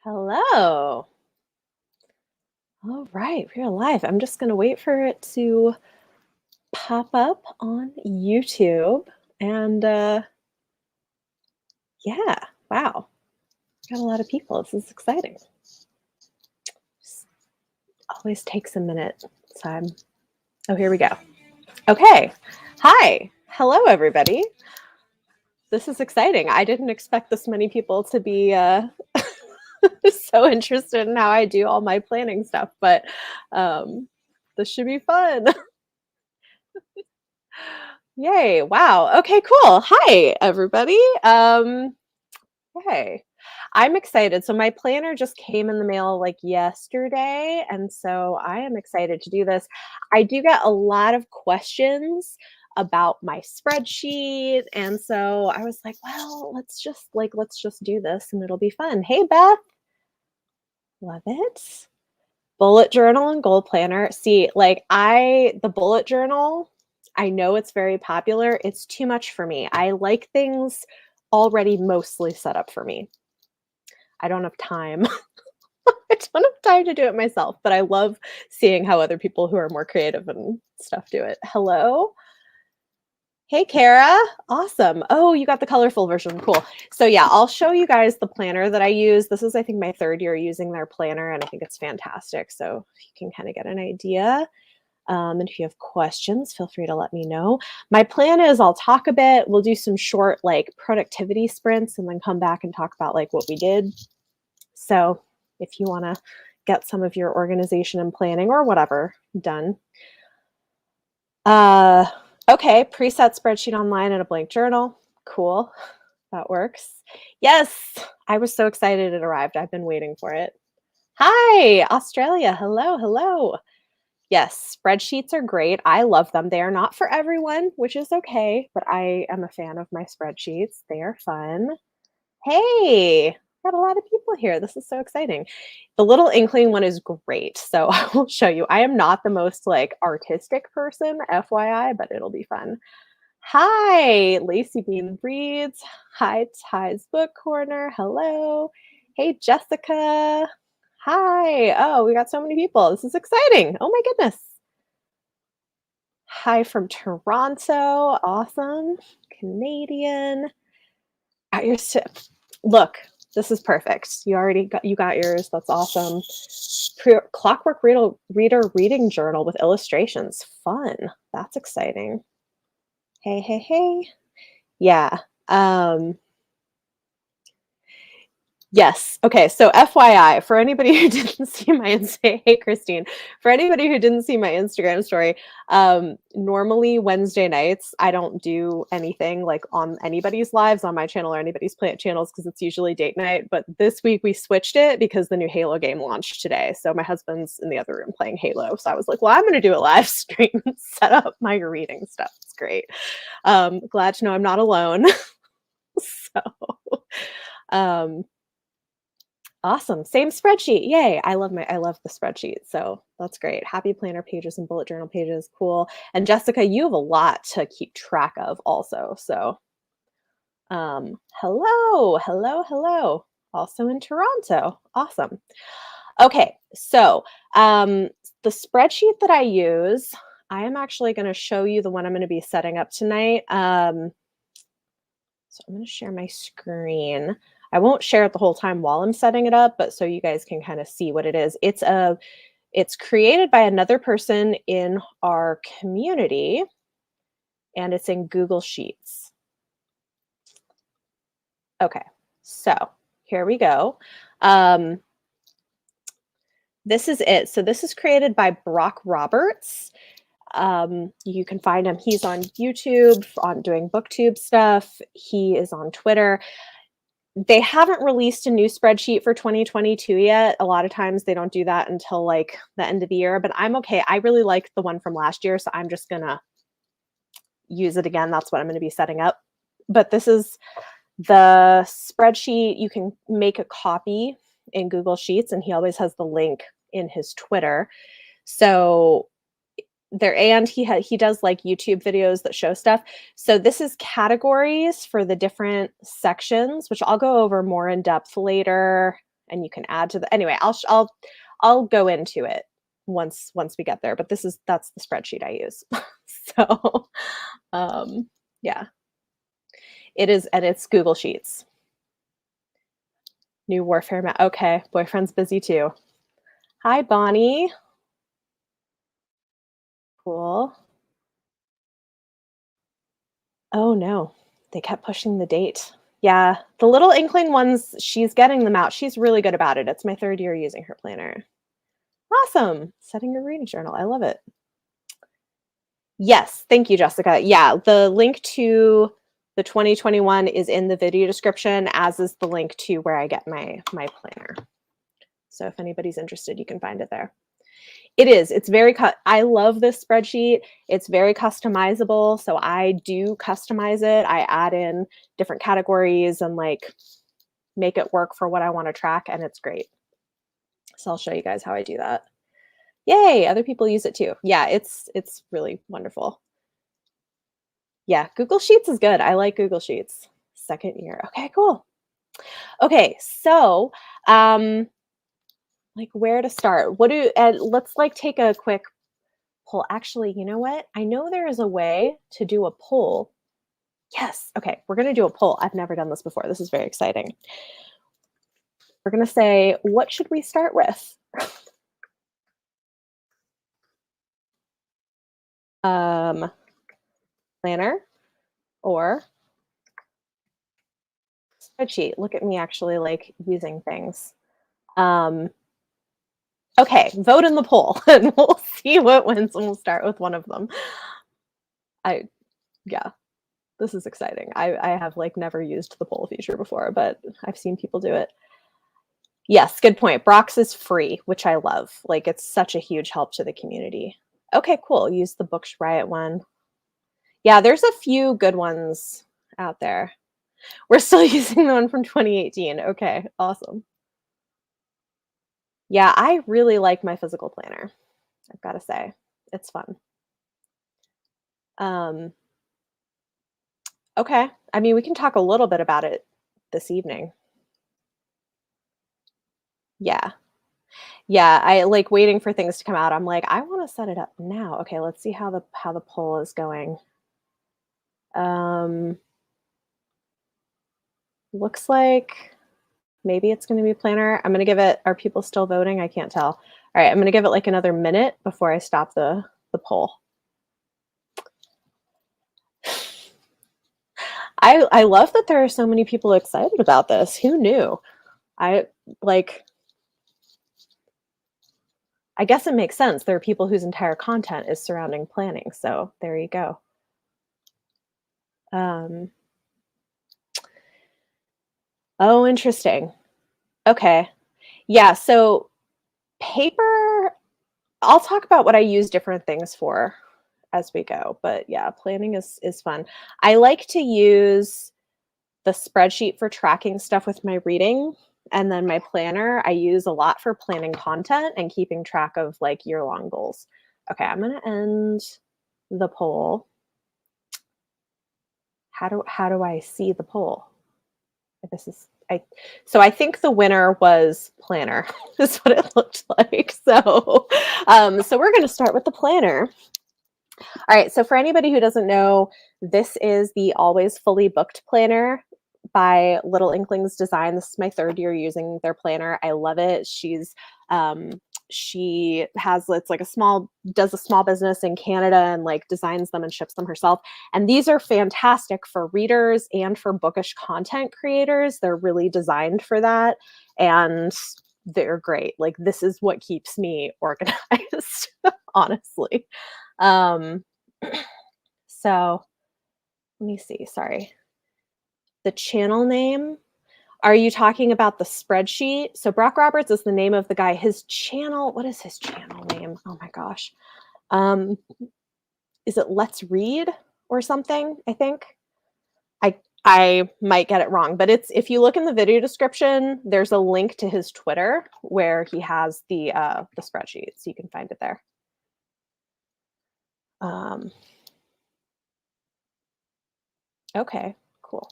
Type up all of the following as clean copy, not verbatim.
Hello. All right, we're live. I'm just going to wait for it to pop up on YouTube. And yeah, wow, got a lot of people. This is exciting. Just always takes a minute. Oh, here we go. Okay. Hi. Hello, everybody. This is exciting. I didn't expect this many people to be so interested in how I do all my planning stuff, but this should be fun. Yay. Wow. Okay, cool. Hi, everybody. Hey, I'm excited. So my planner just came in the mail like yesterday, and so I am excited to do this. I do get a lot of questions about my spreadsheet, and so I was like, well, let's just do this and it'll be fun. Hey, Beth. Love it. Bullet journal and goal planner. See, the bullet journal, I know it's very popular. It's too much for me. I like things already mostly set up for me. I don't have time. I don't have time to do it myself, but I love seeing how other people who are more creative and stuff do it. Hello. Hey, Kara. Awesome. Oh, you got the colorful version. Cool. So yeah, I'll show you guys the planner that I use. This is, I think, my third year using their planner, and I think it's fantastic. So you can kind of get an idea. And if you have questions, feel free to let me know. My plan is I'll talk a bit. We'll do some short productivity sprints and then come back and talk about what we did. So if you want to get some of your organization and planning or whatever done. Okay, preset spreadsheet online and a blank journal. Cool. That works. Yes, I was so excited it arrived. I've been waiting for it. Hi, Australia. Hello, hello. Yes, spreadsheets are great. I love them. They are not for everyone, which is okay, but I am a fan of my spreadsheets. They are fun. Hey, got a lot of people here. This is so exciting. The little inkling one is great. So I will show you. I am not the most artistic person, FYI, but it'll be fun. Hi, Lacey Bean Reads. Hi, Ty's Book Corner. Hello. Hey, Jessica. Hi. Oh, we got so many people. This is exciting. Oh my goodness. Hi from Toronto. Awesome. Canadian. Got your look. This is perfect. You got yours. That's awesome. Clockwork Reader reading journal with illustrations. Fun. That's exciting. Hey, hey, hey. Yeah. Yes. Okay. So FYI, for anybody who didn't see my hey Christine, for anybody who didn't see my Instagram story, normally Wednesday nights I don't do anything on anybody's lives on my channel or anybody's plant channels because it's usually date night. But this week we switched it because the new Halo game launched today. So my husband's in the other room playing Halo. So I was like, well, I'm going to do a live stream and set up my reading stuff. It's great. Glad to know I'm not alone. So. Awesome. Same spreadsheet. Yay. I love the spreadsheet. So that's great. Happy planner pages and bullet journal pages. Cool. And Jessica, you have a lot to keep track of also. So hello. Also in Toronto. Awesome. Okay. So the spreadsheet that I use, I am actually going to show you the one I'm going to be setting up tonight. So I'm going to share my screen. I won't share it the whole time while I'm setting it up, but so you guys can kind of see what it is. It's created by another person in our community, and it's in Google Sheets. Okay, so here we go. This is it. So this is created by Brock Roberts. You can find him. He's on YouTube on doing booktube stuff. He is on Twitter. They haven't released a new spreadsheet for 2022 yet. A lot of times they don't do that until the end of the year, but I'm okay. I really liked the one from last year, so I'm just gonna use it again. That's what I'm gonna be setting up. But this is the spreadsheet. You can make a copy in Google Sheets, and he always has the link in his Twitter. So he does YouTube videos that show stuff. So this is categories for the different sections, which I'll go over more in depth later. and you can add to the anyway, I'll go into it once we get there, but that's the spreadsheet I use. So, um, yeah, it is, and it's Google Sheets. New warfare map. Okay, boyfriend's busy too. Hi, Bonnie. Cool. Oh no, they kept pushing the date. Yeah, the little inkling ones, she's getting them out. She's really good about it. It's my 3rd year using her planner. Awesome. Setting a reading journal. I love it. Yes, thank you, Jessica. Yeah, the link to the 2021 is in the video description, as is the link to where I get my planner. So if anybody's interested, you can find it there. It is. It's very I love this spreadsheet. It's very customizable. So I do customize it. I add in different categories and like make it work for what I want to track, and it's great. So I'll show you guys how I do that. Yay, other people use it too. Yeah, it's really wonderful. Yeah, Google Sheets is good. I like Google Sheets. 2nd year. Okay, cool. Okay, so like where to start? What do let's like take a quick poll. Actually, you know what? I know there is a way to do a poll. Yes. Okay, we're going to do a poll. I've never done this before. This is very exciting. We're going to say, what should we start with? Planner or spreadsheet? Look at me actually like using things. Okay, vote in the poll and we'll see what wins, and we'll start with one of them. Yeah, this is exciting. I have like never used the poll feature before, but I've seen people do it. Yes, good point. Brox is free, which I love. Like it's such a huge help to the community. Okay, cool. Use the Books Riot one. Yeah, there's a few good ones out there. We're still using the one from 2018. Okay, awesome. Yeah, I really like my physical planner. I've got to say, it's fun. Okay. I mean, we can talk a little bit about it this evening. Yeah. Yeah, I like waiting for things to come out. I'm like, I want to set it up now. Okay, let's see how the poll is going. Um Looks like maybe it's going to be planner. I'm going to give it, are people still voting? I can't tell. All right, I'm going to give it like another minute before I stop the poll. I love that there are so many people excited about this. Who knew? I like I guess it makes sense. There are people whose entire content is surrounding planning. So there you go. Oh, interesting. Okay. Yeah. So paper, I'll talk about what I use different things for as we go. But yeah, planning is fun. I like to use the spreadsheet for tracking stuff with my reading. And then my planner, I use a lot for planning content and keeping track of like year-long goals. Okay, I'm gonna end the poll. How do I see the poll? This is so I think the winner was planner is what it looked like. So we're gonna start with the planner. All right, so for anybody who doesn't know, this is the Always Fully Booked planner by Little Inklings Design. This is my 3rd year using their planner. I love it. She has, it's like does a small business in Canada and like designs them and ships them herself. And these are fantastic for readers and for bookish content creators. They're really designed for that. And they're great. Like this is what keeps me organized, honestly. Um, so let me see. Sorry. The channel name. Are you talking about the spreadsheet? So Brock Roberts is the name of the guy. His channel, what is his channel name? Oh my gosh. Is it Let's Read or something? I think. I might get it wrong, but it's, if you look in the video description, there's a link to his Twitter where he has the spreadsheet, so you can find it there. Okay, cool.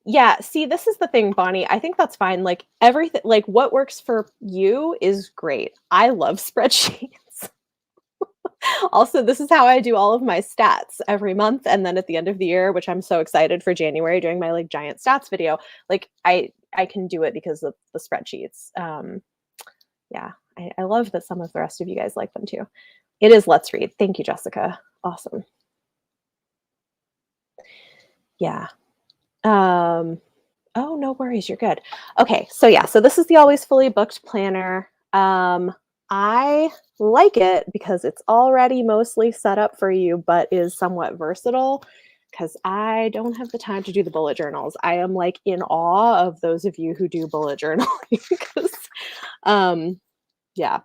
Yeah, see, this is the thing, Bonnie. I think that's fine. Like everything, like what works for you is great. I love spreadsheets. Also, this is how I do all of my stats every month, and then at the end of the year, which I'm so excited for January, doing my like giant stats video. Like I can do it because of the spreadsheets. Yeah, I love that some of the rest of you guys like them too. It is Let's Read. Thank you, Jessica. Awesome. Yeah. Um, oh, no worries. You're good. Okay. So yeah, so this is the Always Fully Booked planner. I like it because it's already mostly set up for you, but is somewhat versatile because I don't have the time to do the bullet journals. I am like in awe of those of you who do bullet journaling because, yeah.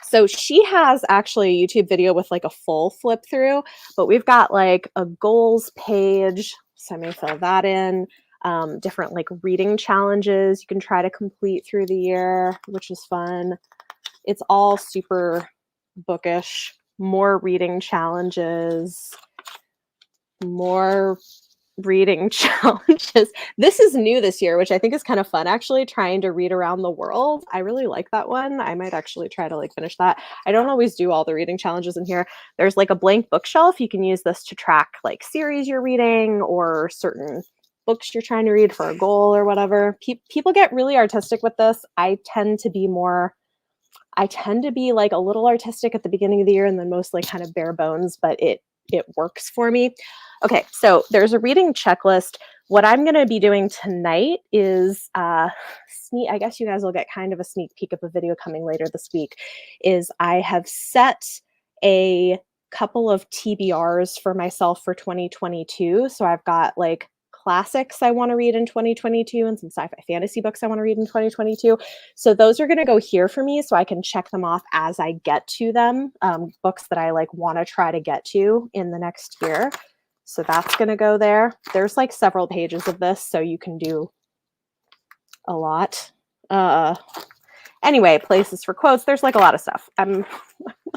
So she has actually a YouTube video with like a full flip through, but we've got like a goals page. So I'm going to fill that in. Different like reading challenges you can try to complete through the year, which is fun. It's all super bookish. More reading challenges, more reading challenges. This is new this year, which I think is kind of fun actually, trying to read around the world. I really like that one. I might actually try to like finish that. I don't always do all the reading challenges in here. There's like a blank bookshelf. You can use this to track like series you're reading or certain books you're trying to read for a goal or whatever. People get really artistic with this. I tend to be like a little artistic at the beginning of the year and then mostly kind of bare bones, but it works for me. Okay, so there's a reading checklist. What I'm going to be doing tonight is I guess you guys will get kind of a sneak peek of a video coming later this week, is I have set a couple of TBRs for myself for 2022. So I've got like classics I want to read in 2022 and some sci-fi fantasy books I want to read in 2022. So those are going to go here for me so I can check them off as I get to them, books that I like want to try to get to in the next year. So that's going to go there. There's like several pages of this, so you can do a lot. Anyway, places for quotes. There's like a lot of stuff. I'm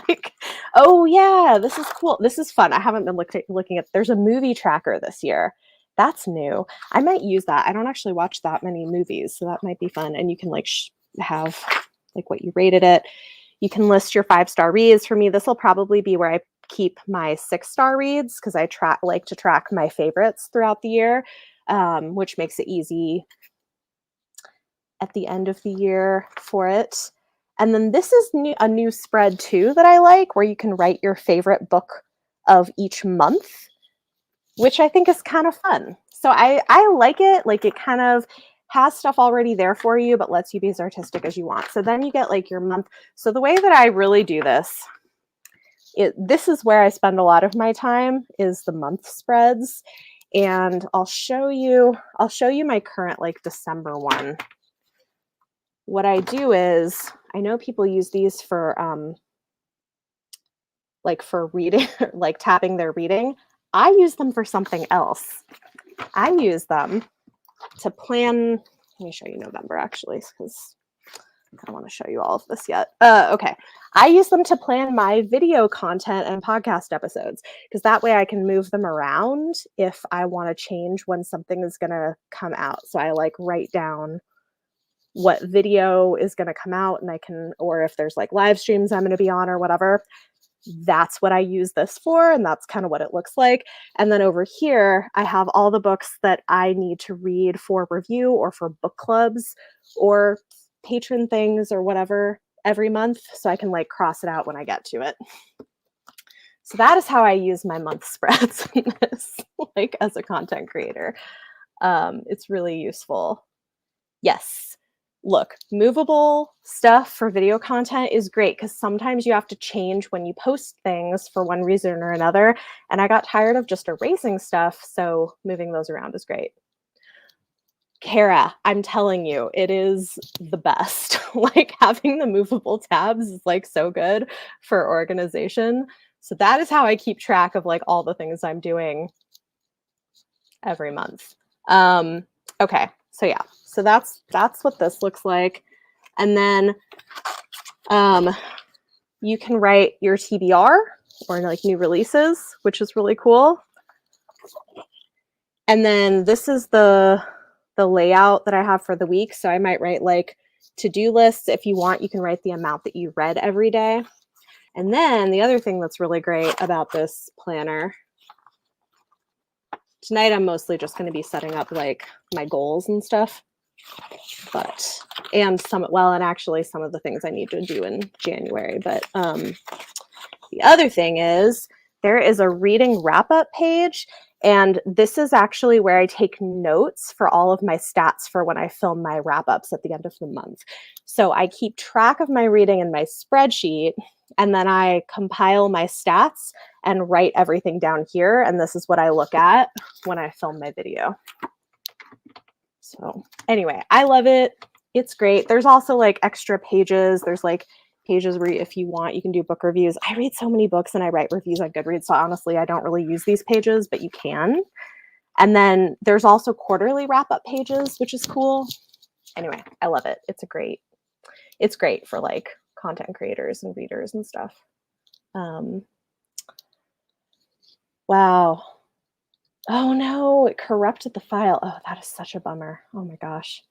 like, oh yeah, this is cool. This is fun. I haven't been looking at, there's a movie tracker this year. That's new. I might use that. I don't actually watch that many movies, so that might be fun. And you can like have like what you rated it. You can list your 5-star reads. For me, this will probably be where I keep my 6-star reads because I like to track my favorites throughout the year, which makes it easy at the end of the year for it. And then this is a new spread too that I like, where you can write your favorite book of each month, which I think is kind of fun. So I like it. Like it kind of has stuff already there for you, but lets you be as artistic as you want. So then you get like your month. So the way that I really do this, this is where I spend a lot of my time, is the month spreads. And I'll show you my current like December one. What I do is, I know people use these for like for reading, like tapping their reading. I use them for something else. I use them to plan. Let me show you November actually, because I don't want to show you all of this yet. Okay. I use them to plan my video content and podcast episodes, because that way I can move them around if I want to change when something is going to come out. So I like write down what video is going to come out, and I can, or if there's like live streams I'm going to be on or whatever. That's what I use this for, and that's kind of what it looks like. And then over here, I have all the books that I need to read for review or for book clubs or patron things or whatever every month, so I can like cross it out when I get to it. So that is how I use my month spreads in this, like as a content creator. It's really useful. Yes. Look, movable stuff for video content is great because sometimes you have to change when you post things for one reason or another. And I got tired of just erasing stuff, so moving those around is great. Kara, I'm telling you, it is the best. Like having the movable tabs is like so good for organization. So that is how I keep track of like all the things I'm doing every month. Okay, so yeah, so that's what this looks like. And then you can write your TBR or like new releases, which is really cool. And then this is the layout that I have for the week. So I might write like to-do lists. If you want, you can write the amount that you read every day. And then the other thing that's really great about this planner, tonight I'm mostly just going to be setting up like my goals and stuff. And actually some of the things I need to do in January. But the other thing is there is a reading wrap-up page, and this is actually where I take notes for all of my stats for when I film my wrap-ups at the end of the month. So I keep track of my reading in my spreadsheet, and then I compile my stats and write everything down here, and this is what I look at when I film my video. So anyway, I love it. It's great. There's also like extra pages. There's like pages where if you want, you can do book reviews. I read so many books and I write reviews on Goodreads. So honestly, I don't really use these pages, but you can. And then there's also quarterly wrap-up pages, which is cool. Anyway, I love it. It's great for like content creators and readers and stuff. Wow. Oh no, it corrupted the file. Oh, that is such a bummer. Oh my gosh.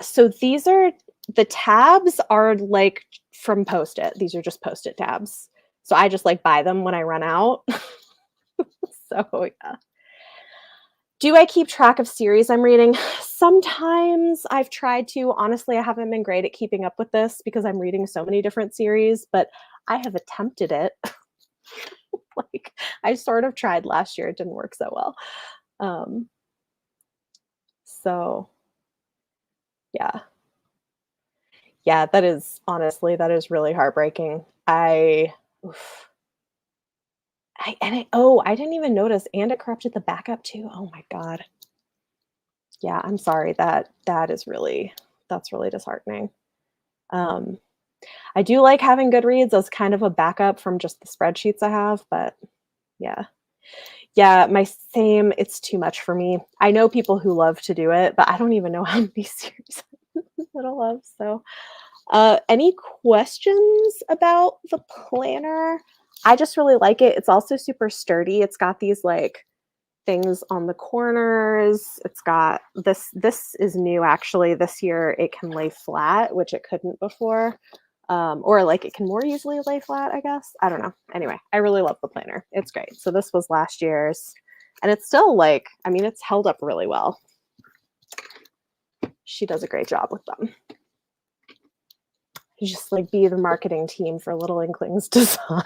So these are the tabs are like from Post-it. These are just Post-it tabs. So I just like buy them when I run out. So yeah. Do I keep track of series I'm reading? Sometimes I've tried to. Honestly, I haven't been great at keeping up with this because I'm reading so many different series, but I have attempted it. Like I sort of tried last year. It didn't work so well. So yeah. Yeah, that is honestly, that is really heartbreaking. I didn't even notice, and it corrupted the backup too. Oh my God. Yeah, I'm sorry. That's really disheartening. I do like having Goodreads as kind of a backup from just the spreadsheets I have, but yeah. Yeah, it's too much for me. I know people who love to do it, but I don't even know how many series that I love. So, any questions about the planner? I just really like it. It's also super sturdy. It's got these like things on the corners. It's got this is new actually. This year it can lay flat, which it couldn't before. Or like it can more easily lay flat, I guess. I don't know. Anyway, I really love the planner. It's great. So this was last year's, and it's still like, I mean, it's held up really well. She does a great job with them. You just like be the marketing team for Little Inklings Design.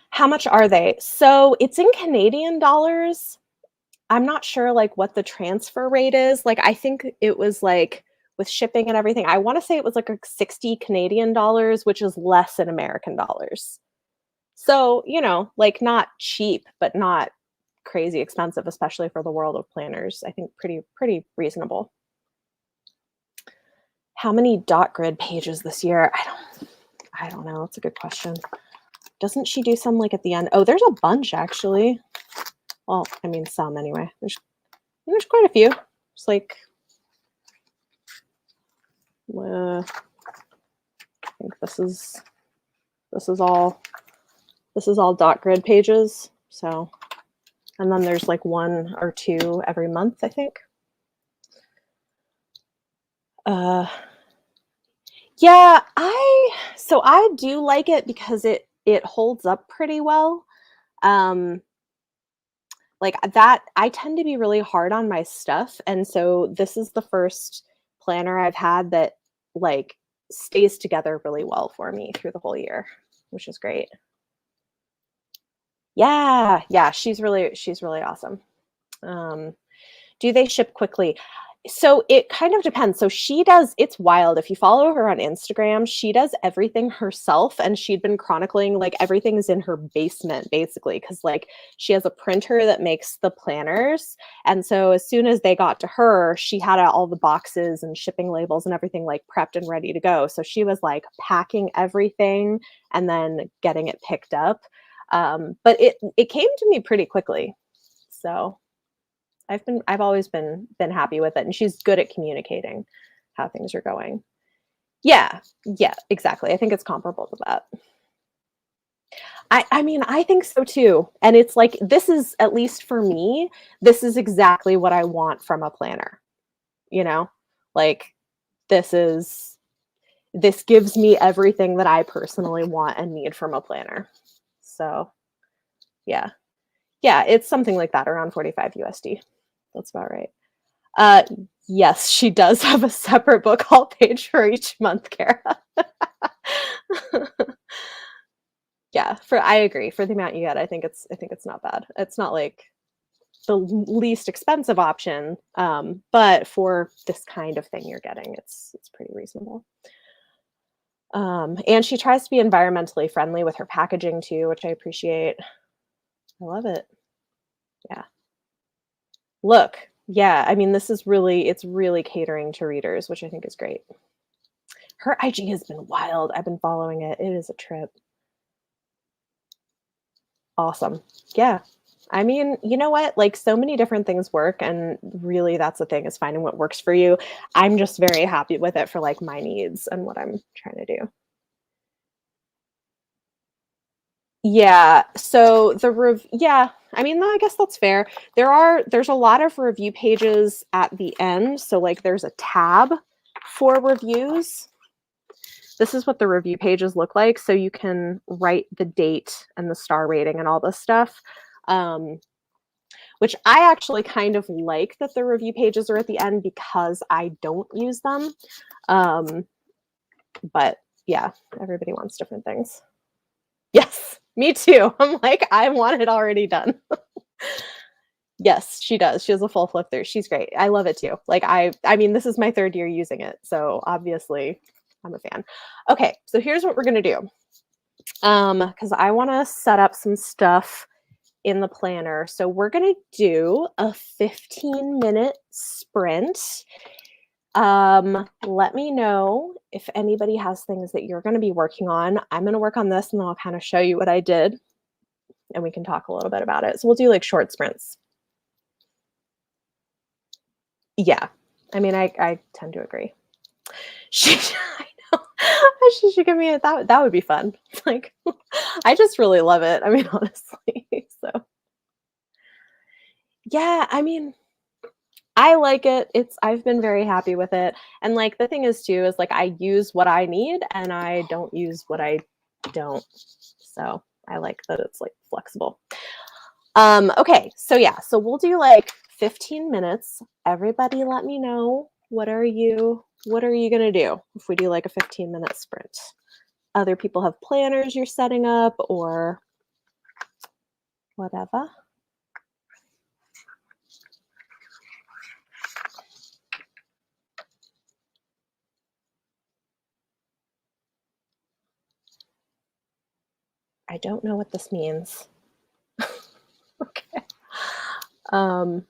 How much are they? So it's in Canadian dollars. I'm not sure like what the transfer rate is. Like I think it was like with shipping and everything, I want to say it was like 60 Canadian dollars, which is less in American dollars. So, like not cheap, but not crazy expensive, especially for the world of planners. I think pretty reasonable. How many dot grid pages this year? I don't know. It's a good question. Doesn't she do some like at the end? Oh, there's a bunch actually. Well, I mean some anyway. There's quite a few. It's like I think this is all dot grid pages. So, and then there's like 1 or 2 every month, I think. Yeah, I do like it because it holds up pretty well. Like that, I tend to be really hard on my stuff, and so this is the first planner I've had that like stays together really well for me through the whole year, which is great. Yeah, she's really awesome. Do they ship quickly? So it kind of depends. So it's wild. If you follow her on Instagram, she does everything herself, and she'd been chronicling like everything's in her basement basically, because like she has a printer that makes the planners. And so as soon as they got to her, she had all the boxes and shipping labels and everything like prepped and ready to go. So she was like packing everything and then getting it picked up. But it came to me pretty quickly. So I've always been happy with it, and she's good at communicating how things are going. Yeah, yeah, exactly. I think it's comparable to that. I mean, I think so too. And it's like, this is, at least for me, this is exactly what I want from a planner, you know? Like, this is this gives me everything that I personally want and need from a planner. So, yeah. Yeah, it's something like that, around 45 USD. That's about right. Uh, yes, she does have a separate book haul page for each month, Kara. Yeah, for I agree. For the amount you get, I think it's not bad. It's not like the least expensive option, but for this kind of thing you're getting, it's pretty reasonable. And she tries to be environmentally friendly with her packaging too, which I appreciate. I love it. Yeah. Look, yeah, I mean, this is really it's really catering to readers, which I think is great. Her IG has been wild. I've been following it. It is a trip. Awesome. Yeah. I mean, you know what? Like, so many different things work, and really that's the thing, is finding what works for you. I'm just very happy with it for like my needs and what I'm trying to do. Yeah. So yeah, I mean, I guess that's fair. There's a lot of review pages at the end. So like there's a tab for reviews. This is what the review pages look like. So you can write the date and the star rating and all this stuff. Um, which I actually kind of like that the review pages are at the end because I don't use them. Um, but yeah, everybody wants different things. Yes, me too. I'm like, I want it already done. Yes, she does. She has a full flip through. She's great. I love it too. Like I mean, this is my third year using it, so obviously I'm a fan. Okay, so here's what we're gonna do. Because I want to set up some stuff in the planner. So we're gonna do a 15-minute sprint. Let me know if anybody has things that you're gonna be working on. I'm gonna work on this and then I'll kind of show you what I did and we can talk a little bit about it. So we'll do like short sprints. Yeah. I mean, I tend to agree. She I know. She should give me a that would be fun. Like, I just really love it. I mean, honestly. So, yeah, I mean, I like it. I've been very happy with it. And like the thing is too is like I use what I need and I don't use what I don't. So, I like that it's like flexible. Okay, so yeah, so we'll do like 15 minutes. Everybody let me know what are you gonna do if we do like a 15-minute sprint? Other people have planners you're setting up or whatever. I don't know what this means. Okay. Um,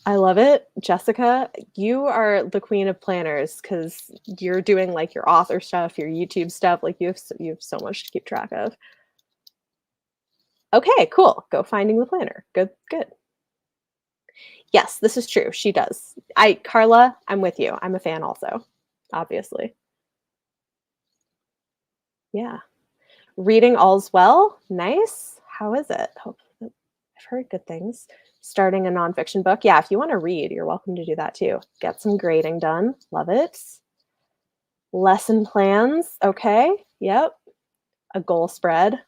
I love it. Jessica, you are the queen of planners because you're doing like your author stuff, your YouTube stuff. Like you have so much to keep track of. Okay, cool. Go finding the planner. Good, good. Yes, this is true. She does. Carla, I'm with you. I'm a fan also, obviously. Yeah. Reading All's Well. Nice. How is it? Hope I've heard good things. Starting a nonfiction book. Yeah, if you want to read, you're welcome to do that too. Get some grading done. Love it. Lesson plans. Okay. Yep. A goal spread.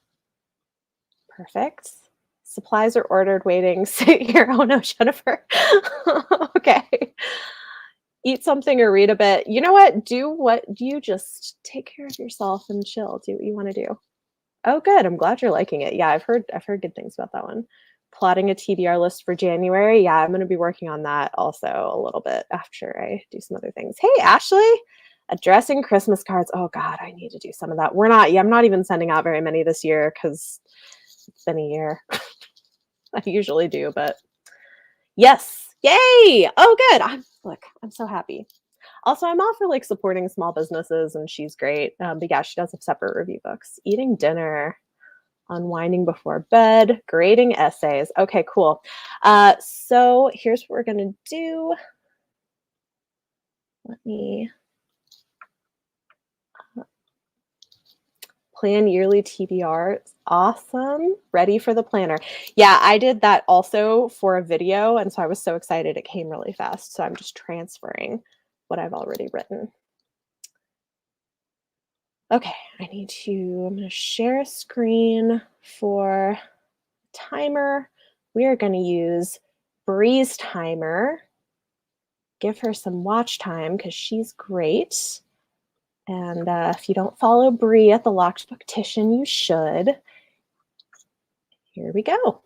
Perfect. Supplies are ordered, waiting. Sit here. Oh no, Jennifer. Okay. Eat something or read a bit. You know what? Do you just take care of yourself and chill? Do what you want to do. Oh, good. I'm glad you're liking it. Yeah, I've heard good things about that one. Plotting a TBR list for January. Yeah, I'm going to be working on that also a little bit after I do some other things. Hey, Ashley, addressing Christmas cards. Oh God, I need to do some of that. Yeah, I'm not even sending out very many this year because it's been a year. I usually do, but yes. Yay. Oh, good. I'm so happy. Also, I'm all for like supporting small businesses and she's great. But yeah, she does have separate review books. Eating dinner, unwinding before bed, grading essays. Okay, cool. So here's what we're gonna do. Let me plan yearly TBR. Awesome. Ready for the planner. Yeah, I did that also for a video, and so I was so excited it came really fast. So I'm just transferring what I've already written. Okay, I'm going to share a screen for timer. We are going to use Bree's timer. Give her some watch time because she's great. And if you don't follow Bree at the Locked Booktician, you should. Here we go.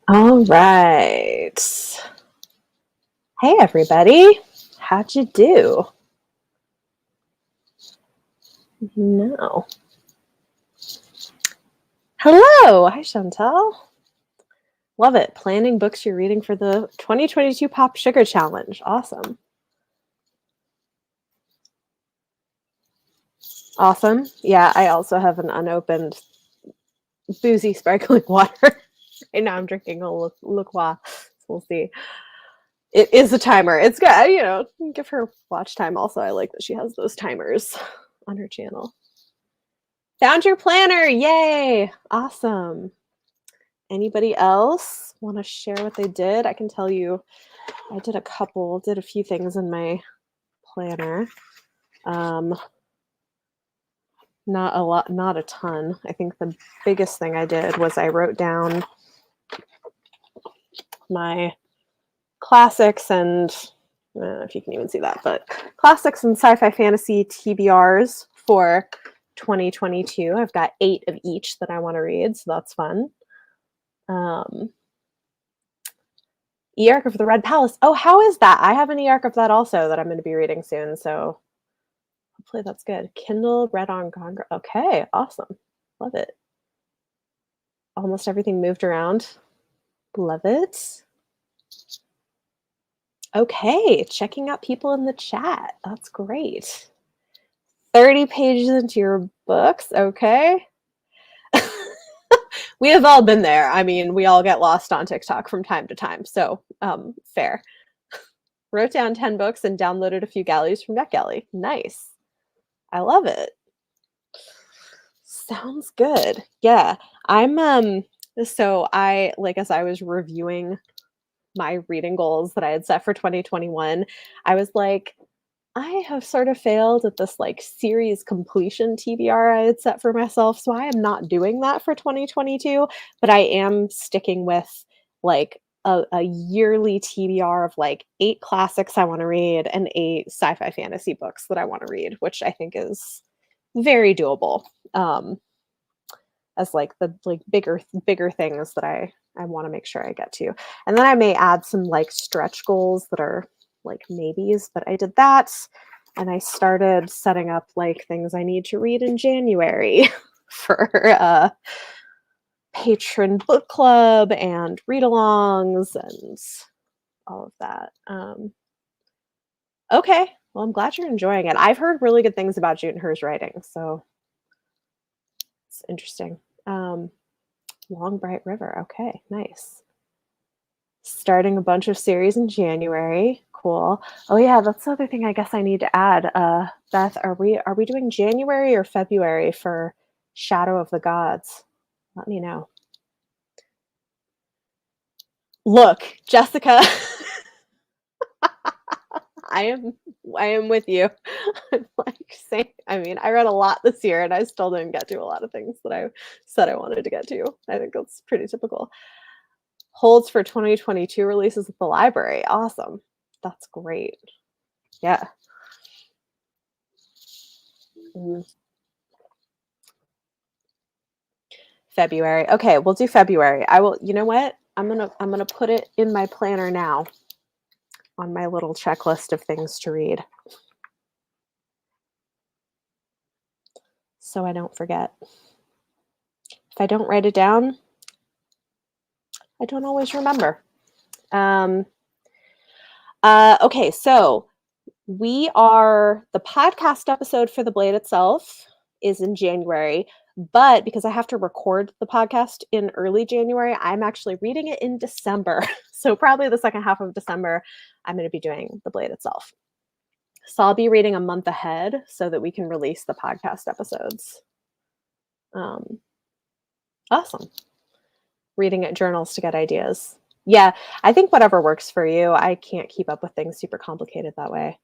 All right. Hey, everybody. How'd you do? No. Hello. Hi, Chantel. Love it. Planning books you're reading for the 2022 Pop Sugar Challenge. Awesome. Awesome. Yeah, I also have an unopened boozy sparkling water. Right now I'm drinking a La Croix. So we'll see. It is a timer. It's good, give her watch time also. I like that she has those timers on her channel. Found your planner. Yay. Awesome. Anybody else want to share what they did? I can tell you I did a few things in my planner. Not a lot, not a ton. I think the biggest thing I did was I wrote down my classics and I don't know if you can even see that, but classics and sci-fi fantasy TBRs for 2022. I've got 8 of each that I want to read, so that's fun. E-Arc of the Red Palace. Oh, how is that? I have an E-Arc of that also that I'm going to be reading soon, so hopefully that's good. Kindle Red on Congress. Okay, awesome. Love it. Almost everything moved around. Love it. Okay, checking out people in the chat. That's great. 30 pages into your books. Okay. We have all been there. I mean, we all get lost on TikTok from time to time. So fair. Wrote down 10 books and downloaded a few galleys from NetGalley. Nice. I love it. Sounds good. Yeah. So I, like, as I was reviewing my reading goals that I had set for 2021, I was like, I have sort of failed at this like series completion TBR I had set for myself. So I am not doing that for 2022, but I am sticking with like a yearly TBR of like 8 classics I want to read and 8 sci-fi fantasy books that I want to read, which I think is very doable. As like the bigger things that I want to make sure I get to. And then I may add some like stretch goals that are like maybes, but I did that and I started setting up like things I need to read in January for patron book club and read-alongs and all of that. Okay, well, I'm glad you're enjoying it. I've heard really good things about June Her's writing, so it's interesting. Long Bright River. Okay, nice. Starting a bunch of series in January. Cool. Oh yeah, that's the other thing I guess I need to add. Beth, are we doing January or February for Shadow of the Gods? Let me know. Look, Jessica, I am with you. I'm like saying, I mean, I read a lot this year and I still didn't get to a lot of things that I said I wanted to get to. I think that's pretty typical. Holds for 2022 releases at the library. Awesome. That's great. Yeah. February. Okay, we'll do February. I will, you know what? I'm gonna put it in my planner now on my little checklist of things to read. So I don't forget. If I don't write it down, I don't always remember. Okay, so the podcast episode for The Blade itself is in January, but because I have to record the podcast in early January, I'm actually reading it in December. So probably the second half of December, I'm going to be doing The Blade itself. So I'll be reading a month ahead so that we can release the podcast episodes. Awesome. Reading at journals to get ideas. Yeah, I think whatever works for you. I can't keep up with things super complicated that way.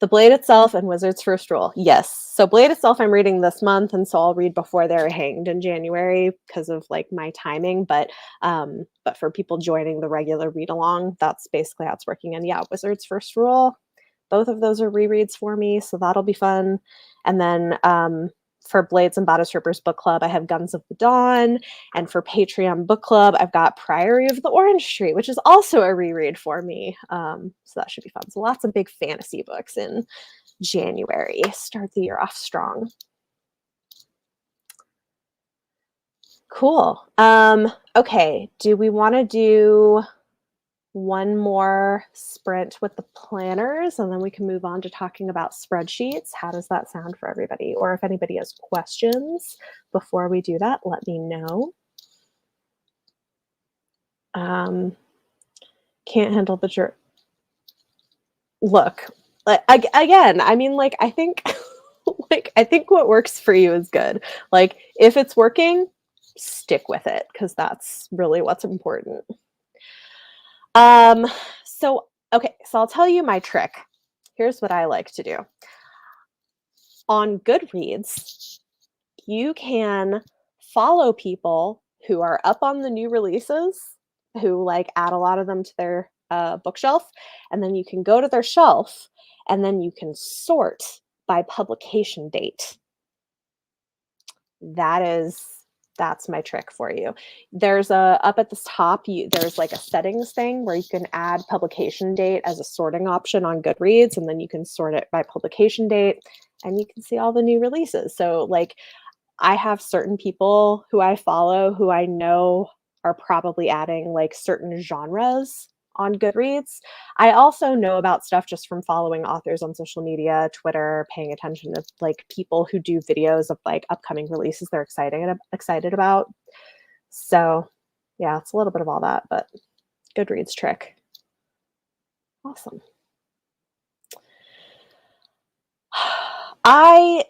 The Blade itself and Wizard's First Rule. Yes. So Blade itself I'm reading this month, and so I'll read before they're hanged in January because of like my timing. But for people joining the regular read along, that's basically how it's working. And yeah, Wizard's First Rule. Both of those are rereads for me, so that'll be fun. And then for Blades and Bodice Rippers book club, I have Guns of the Dawn. And for Patreon book club, I've got Priory of the Orange Tree, which is also a reread for me. So that should be fun. So lots of big fantasy books in January. Start the year off strong. Cool. Okay. Do we want to do one more sprint with the planners and then we can move on to talking about spreadsheets? How does that sound for everybody? Or if anybody has questions before we do that, let me know. Can't handle the look, again, I mean, like, I think I think what works for you is good. Like, if it's working, stick with it, because that's really what's important. So I'll tell you my trick. Here's what I like to do. On Goodreads, you can follow people who are up on the new releases, who like add a lot of them to their bookshelf, and then you can go to their shelf and then you can sort by publication date. That's my trick for you. There's up at the top, there's like a settings thing where you can add publication date as a sorting option on Goodreads, and then you can sort it by publication date and you can see all the new releases. So like, I have certain people who I follow who I know are probably adding like certain genres on Goodreads. I also know about stuff just from following authors on social media, Twitter, paying attention to like people who do videos of like upcoming releases they're excited about. So yeah, it's a little bit of all that, but Goodreads trick. Awesome.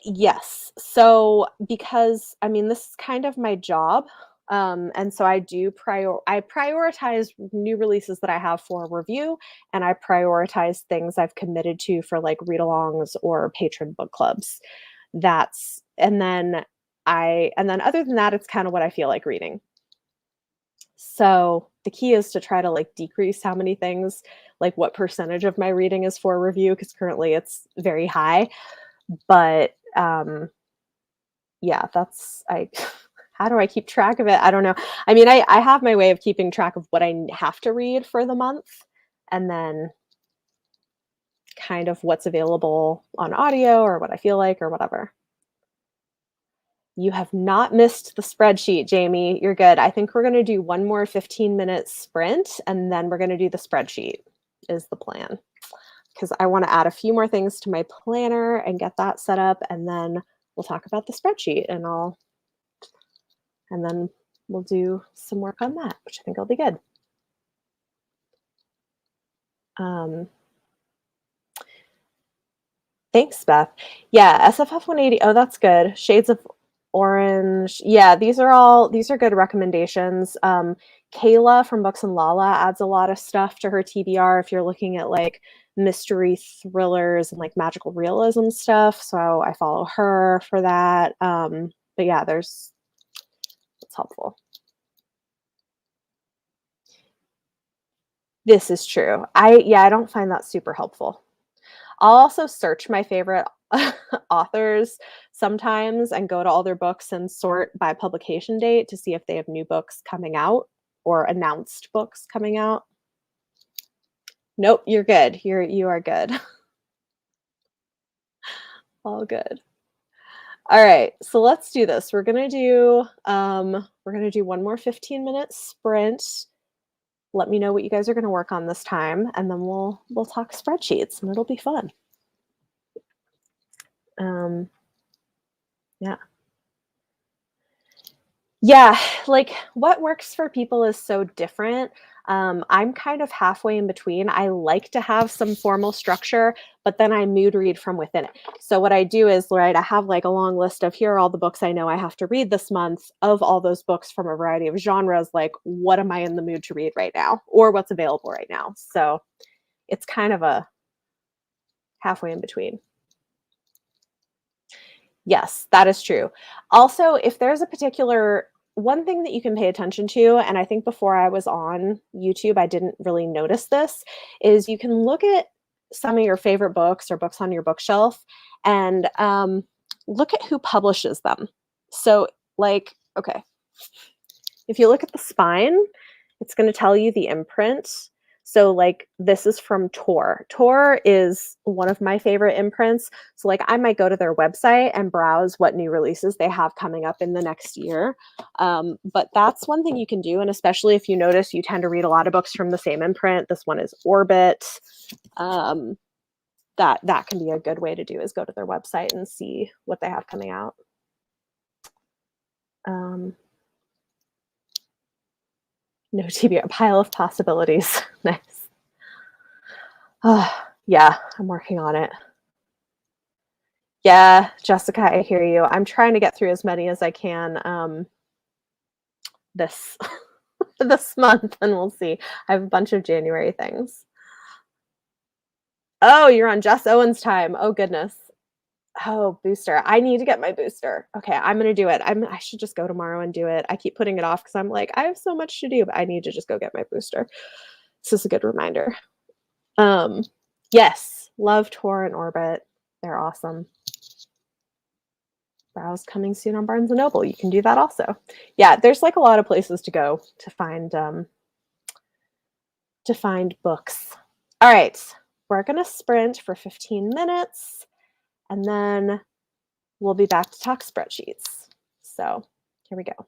Yes. So because I mean, this is kind of my job. And so I prioritize new releases that I have for review, and I prioritize things I've committed to for like read-alongs or patron book clubs. And then other than that, it's kind of what I feel like reading. So the key is to try to like decrease how many things, like what percentage of my reading is for review, because currently it's very high. But yeah, how do I keep track of it? I don't know. I mean, I have my way of keeping track of what I have to read for the month, and then kind of what's available on audio or what I feel like or whatever. You have not missed the spreadsheet, Jamie. You're good. I think we're going to do one more 15-minute sprint, and then we're going to do the spreadsheet is the plan, because I want to add a few more things to my planner and get that set up, and then we'll talk about the spreadsheet, and then we'll do some work on that, which I think will be good. Thanks, Beth. Yeah, SFF 180. Oh, that's good. Shades of Orange. Yeah, these are good recommendations. Kayla from Books and Lala adds a lot of stuff to her TBR if you're looking at like mystery thrillers and like magical realism stuff. So I follow her for that. But yeah, it's helpful. This is true. I don't find that super helpful. I'll also search my favorite authors sometimes and go to all their books and sort by publication date to see if they have new books coming out or announced books coming out. Nope, you're good. You are good. All good. All right, so let's do this. We're gonna do one more 15-minute sprint. Let me know what you guys are gonna work on this time, and then we'll talk spreadsheets, and it'll be fun. Yeah, like what works for people is so different. I'm kind of halfway in between. I like to have some formal structure, but then I mood read from within it. So what I do is, right, I have like a long list of here are all the books I know I have to read this month. Of all those books from a variety of genres, like what am I in the mood to read right now, or what's available right now. So it's kind of a halfway in between. Yes, that is true. Also, if there's a particular one thing that you can pay attention to, and I think before I was on YouTube, I didn't really notice this, is you can look at some of your favorite books or books on your bookshelf and look at who publishes them. So, like, okay, if you look at the spine, it's going to tell you the imprint. So, like, this is from Tor. Tor is one of my favorite imprints. So, like, I might go to their website and browse what new releases they have coming up in the next year. But that's one thing you can do. And especially if you notice you tend to read a lot of books from the same imprint, this one is Orbit. That can be a good way to do, is go to their website and see what they have coming out. No TBR, pile of possibilities. Nice. Yeah, I'm working on it. Yeah, Jessica, I hear you. I'm trying to get through as many as I can this this month, and we'll see. I have a bunch of January things. Oh, you're on Jess Owens time. Oh goodness. Oh, booster. I need to get my booster. Okay, I'm gonna do it. I should just go tomorrow and do it. I keep putting it off because I'm like, I have so much to do, but I need to just go get my booster. This is a good reminder. Yes, love Tor and Orbit. They're awesome. Browse coming soon on Barnes & Noble. You can do that also. Yeah, there's like a lot of places to go to find books. All right, we're gonna sprint for 15 minutes and then we'll be back to talk spreadsheets. So here we go.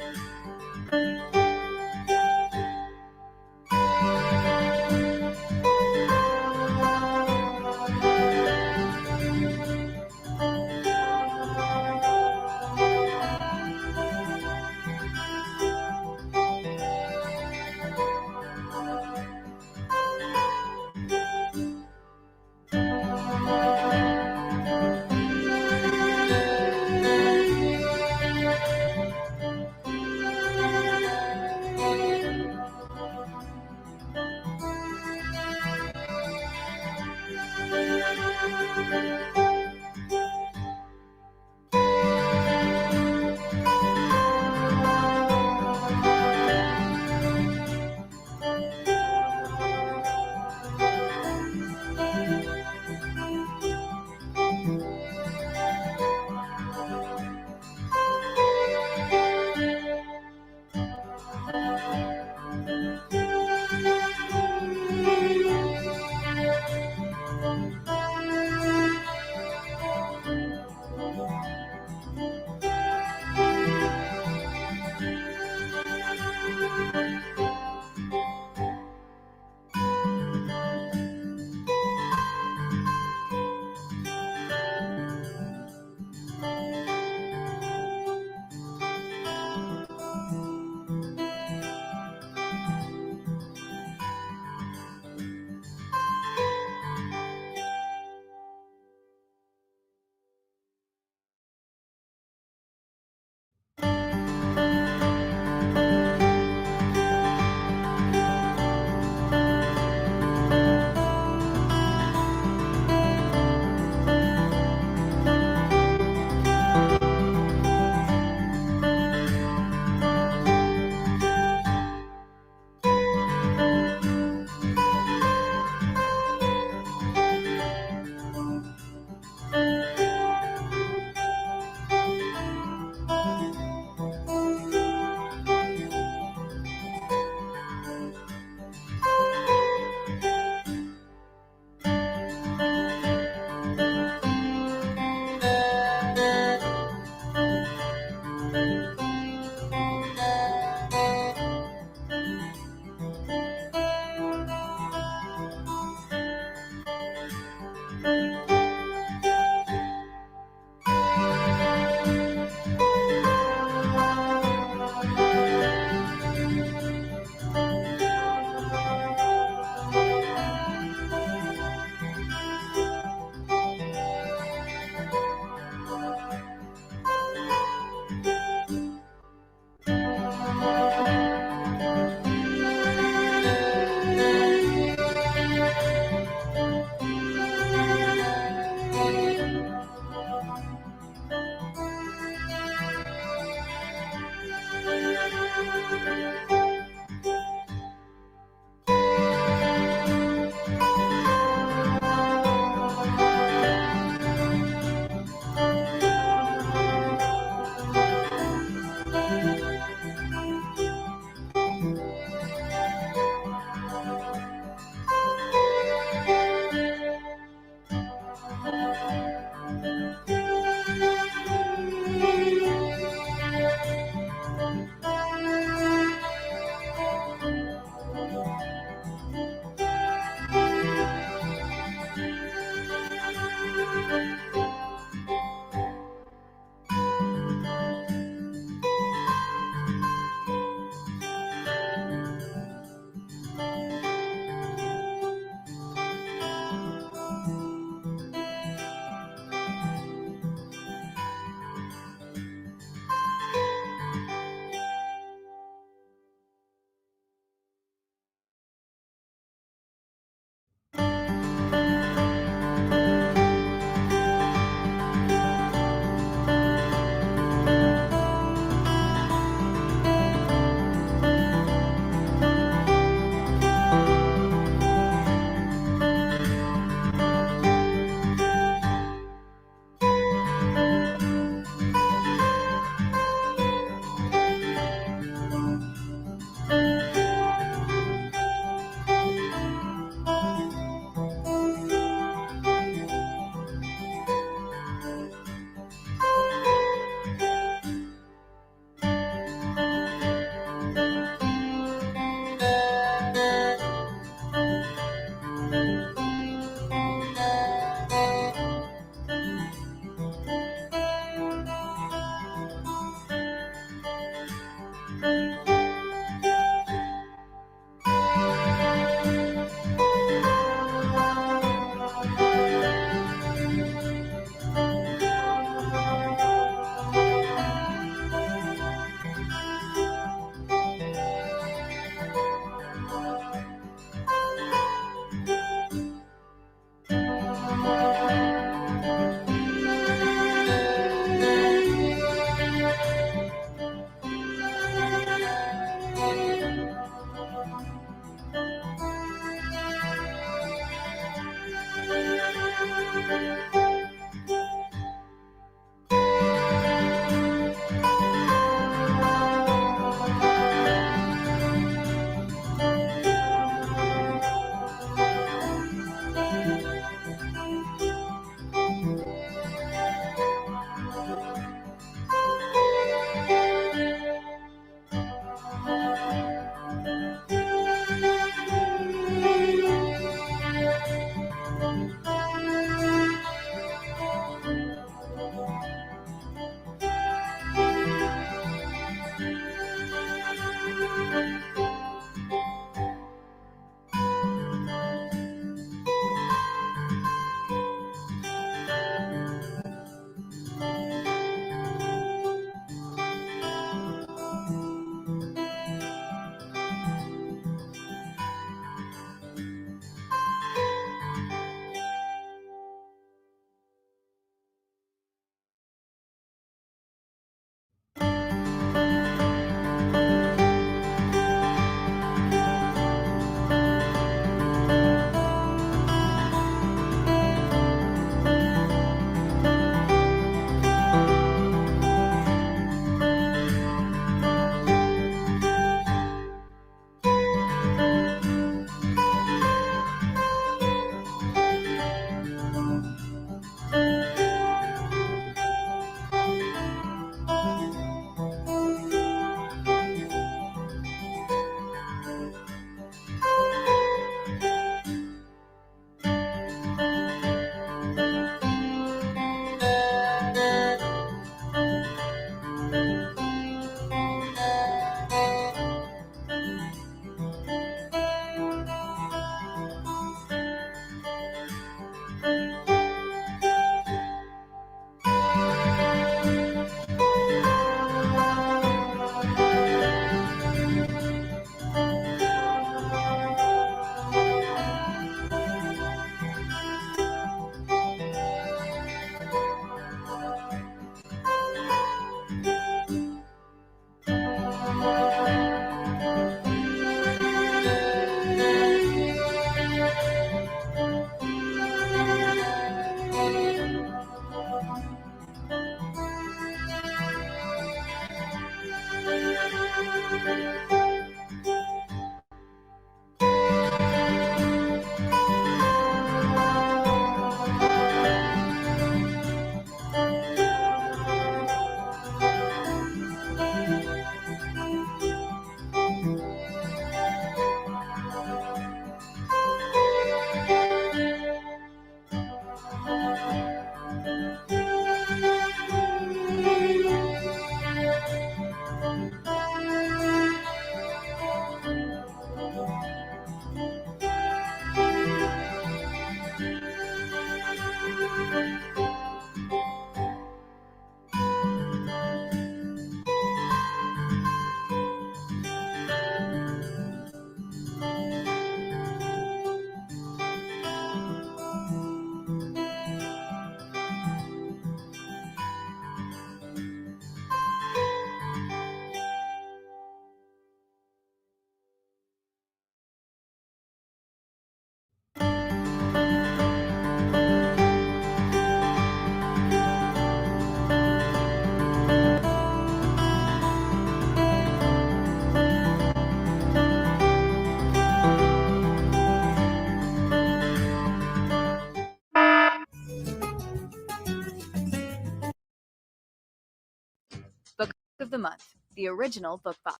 of the month, the original book box.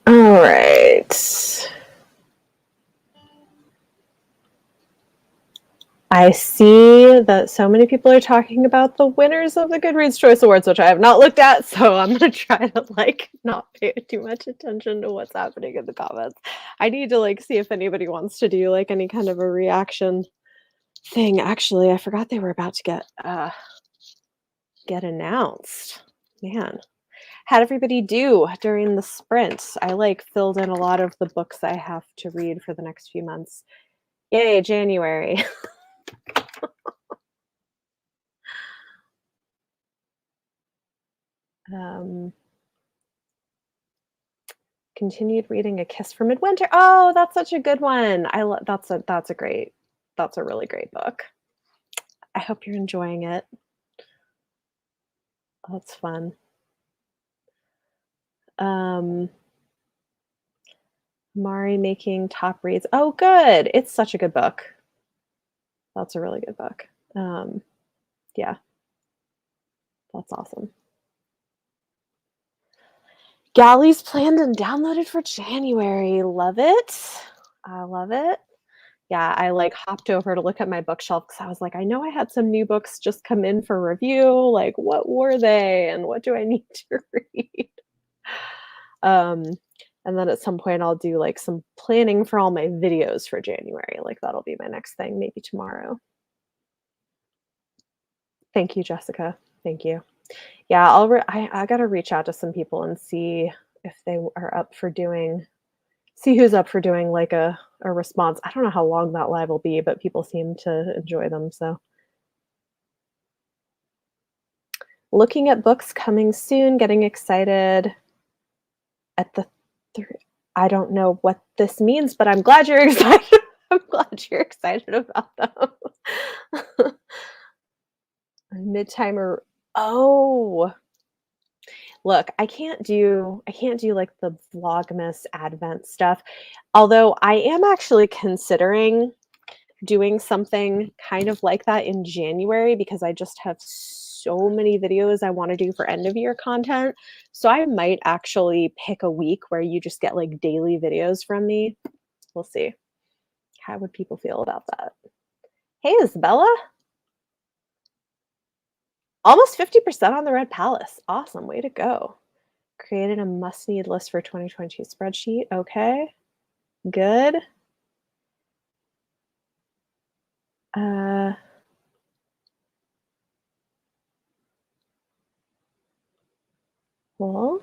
All right. I see that so many people are talking about the winners of the Goodreads Choice Awards, which I have not looked at, so I'm going to try to not pay too much attention to what's happening in the comments. I need to see if anybody wants to do any kind of a reaction thing. Actually, I forgot they were about to get announced. Man, how'd everybody do during the sprint? I filled in a lot of the books I have to read for the next few months. Yay, January. Continued reading A Kiss for Midwinter. Oh, that's such a good one. That's a really great book. I hope you're enjoying it. That's fun. Mari making top reads. Oh, good. It's such a good book. That's a really good book. Yeah. That's awesome. Galleys planned and downloaded for January. Love it. I love it. Yeah, I hopped over to look at my bookshelf because I was like, I know I had some new books just come in for review. What were they and what do I need to read? And then at some point I'll do some planning for all my videos for January. That'll be my next thing, maybe tomorrow. Thank you, Jessica. Thank you. Yeah, I got to reach out to some people and see if they are up for see who's up for doing a response. I don't know how long that live will be, but people seem to enjoy them. So looking at books coming soon, getting excited at I don't know what this means, but I'm glad you're excited. I'm glad you're excited about them. Mid-timer. Oh, look, I can't do the Vlogmas Advent stuff. Although I am actually considering doing something kind of like that in January because I just have so many videos I want to do for end of year content. So I might actually pick a week where you just get daily videos from me. We'll see. How would people feel about that? Hey, Isabella. Almost 50% on the Red Palace. Awesome. Way to go. Created a must-need list for 2022 spreadsheet. Okay. Good. Cool.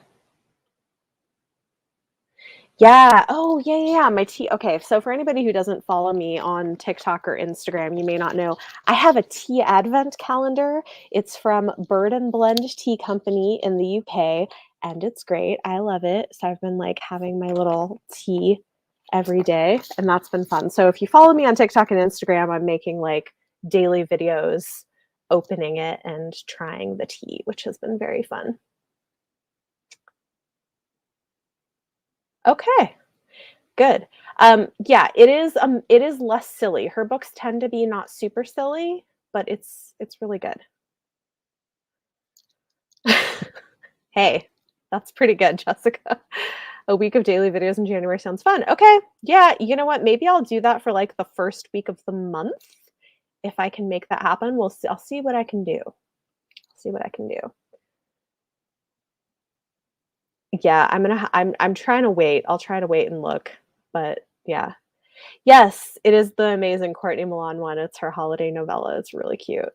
Yeah. Oh, yeah. My tea. Okay. So for anybody who doesn't follow me on TikTok or Instagram, you may not know, I have a tea advent calendar. It's from Bird and Blend Tea Company in the UK, and it's great. I love it. So I've been having my little tea every day, and that's been fun. So if you follow me on TikTok and Instagram, I'm making daily videos opening it and trying the tea, which has been very fun. Okay, good. Yeah, it is less silly. Her books tend to be not super silly, but it's really good. Hey, that's pretty good, Jessica. A week of daily videos in January sounds fun. Okay, yeah, you know what? Maybe I'll do that for the first week of the month. If I can make that happen, we'll see. I'll see what I can do. Yeah, I'm trying to wait. I'll try to wait and look, but yeah. Yes, it is the amazing Courtney Milan one. It's her holiday novella. It's really cute.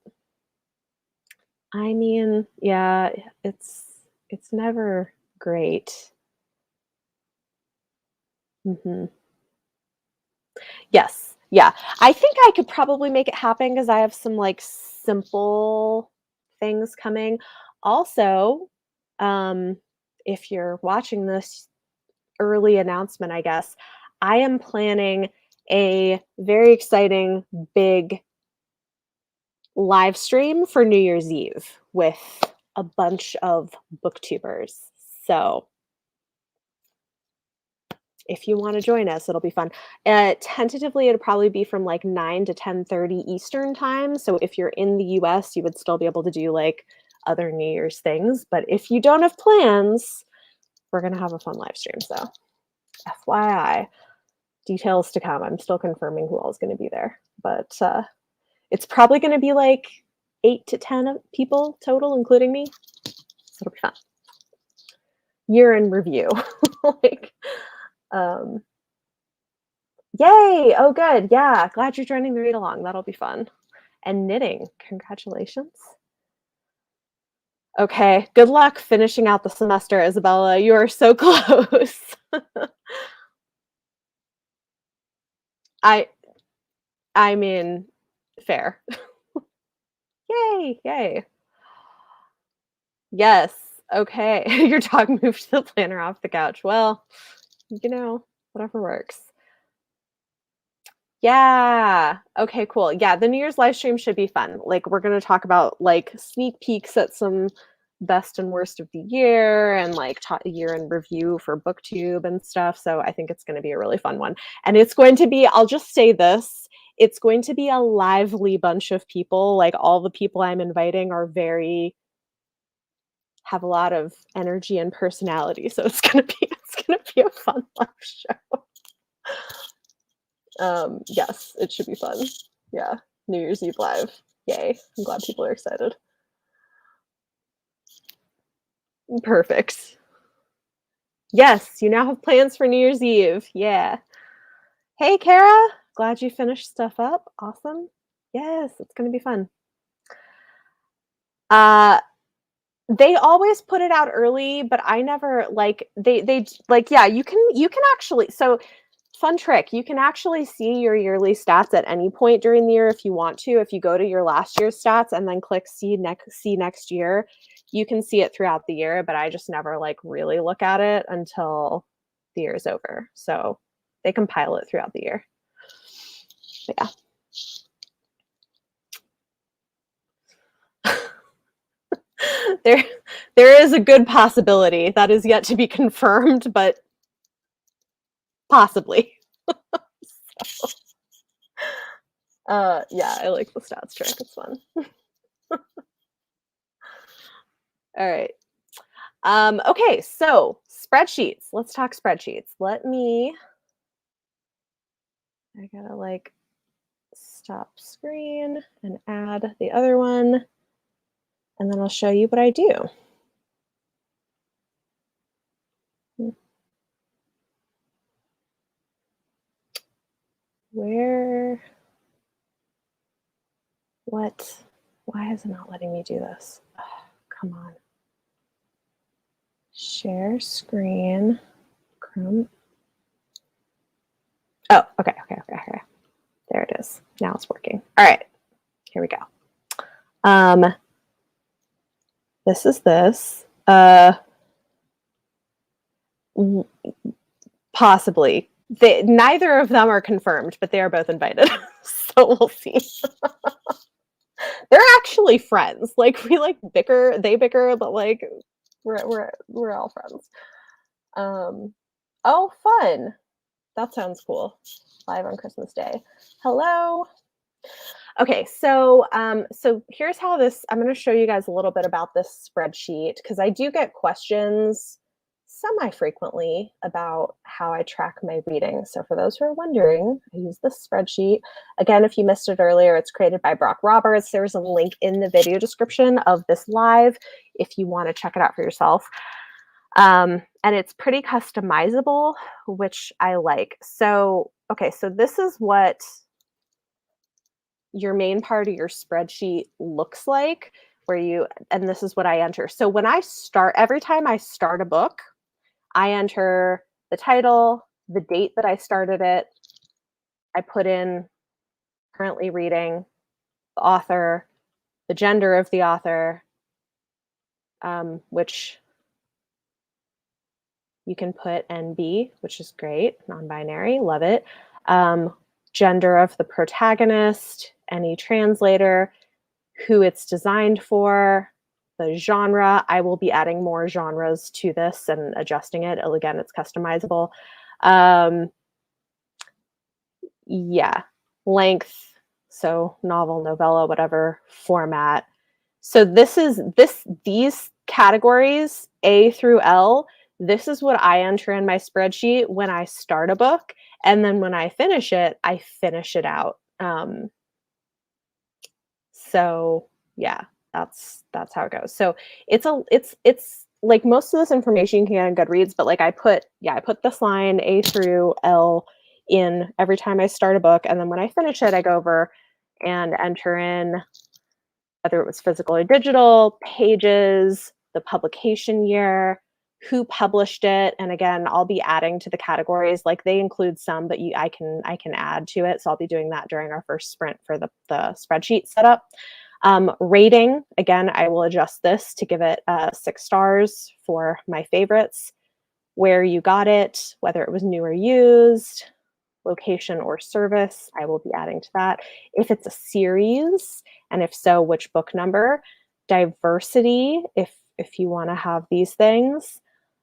I mean, yeah, it's never great. Yes. Yeah. I think I could probably make it happen because I have some simple things coming. Also, if you're watching this early announcement, I guess, I am planning a very exciting big live stream for New Year's Eve with a bunch of booktubers. So if you want to join us, it'll be fun. Tentatively, it'll probably be from 9 to 10:30 Eastern time. So if you're in the US, you would still be able to do other New Year's things. But if you don't have plans, we're going to have a fun live stream. So FYI, details to come. I'm still confirming who all is going to be there. But it's probably going to be like 8 to 10 people total, including me. So it'll be fun. Year in review. Like, yay! Oh, good. Yeah, glad you're joining the read along. That'll be fun. And knitting. Congratulations. Okay, good luck finishing out the semester, Isabella. You are so close. I mean, fair. Yay, yay. Yes. Okay. Your dog moved the planner off the couch. Well, whatever works. Yeah. Okay, cool. Yeah, the New Year's live stream should be fun. Like, we're going to talk about like sneak peeks at some best and worst of the year and like year in review for BookTube and stuff. So I think it's going to be a really fun one. And it's going to be, I'll just say this, it's going to be a lively bunch of people. Like, all the people I'm inviting are have a lot of energy and personality. So it's going to be a fun live show. Yes, it should be fun. Yeah, New Year's Eve live. Yay. I'm glad people are excited. Perfect. Yes, you now have plans for New Year's Eve. Yeah. Hey, Kara. Glad you finished stuff up. Awesome. Yes, it's going to be fun. They always put it out early, but I never they like, yeah, you can actually, so fun trick, you can actually see your yearly stats at any point during the year if you want to. If you go to your last year's stats and then click see next year, you can see it throughout the year, but I just never like really look at it until the year is over. So they compile it throughout the year. But yeah. There is a good possibility that is yet to be confirmed, but possibly. So, yeah, I like the stats trick. It's fun. All right. Okay, so spreadsheets. Let's talk spreadsheets. I gotta like stop screen and add the other one, and then I'll show you what I do. What? Why is it not letting me do this? Oh, come on. Share screen, Chrome. Oh, okay. There it is. Now it's working. All right, here we go. This is this. Possibly. Neither of them are confirmed, but they are both invited. So we'll see. They're actually friends. Like, we like bicker, they bicker, but like we're all friends. Oh, fun. That sounds cool. Live on Christmas Day. Hello. Okay, so here's how this, I'm going to show you guys a little bit about this spreadsheet, because I do get questions semi-frequently about how I track my reading. So for those who are wondering, I use this spreadsheet. Again, if you missed it earlier, it's created by Brock Roberts. There's a link in the video description of this live if you want to check it out for yourself. And it's pretty customizable, which I like. So, okay, so this is what your main part of your spreadsheet looks like, and this is what I enter. So when every time I start a book, I enter the title, the date that I started it, I put in currently reading, the author, the gender of the author, which you can put NB, which is great, non-binary, love it. Gender of the protagonist, any translator, who it's designed for, the genre. I will be adding more genres to this and adjusting it. Again, it's customizable. Yeah, length, so novel, novella, whatever format. So these categories, A through L, this is what I enter in my spreadsheet when I start a book. And then when I finish it out. So yeah, that's how it goes. So it's like most of this information you can get on Goodreads, but like I put this line A through L in every time I start a book, and then when I finish it, I go over and enter in whether it was physical or digital, pages, the publication year, who published it, and again, I'll be adding to the categories. Like they include some, but I can add to it. So I'll be doing that during our first sprint for the spreadsheet setup. Rating, again, I will adjust this to give it 6 stars for my favorites. Where you got it, whether it was new or used, location or service, I will be adding to that. If it's a series, and if so, which book number. Diversity, if you want to have these things.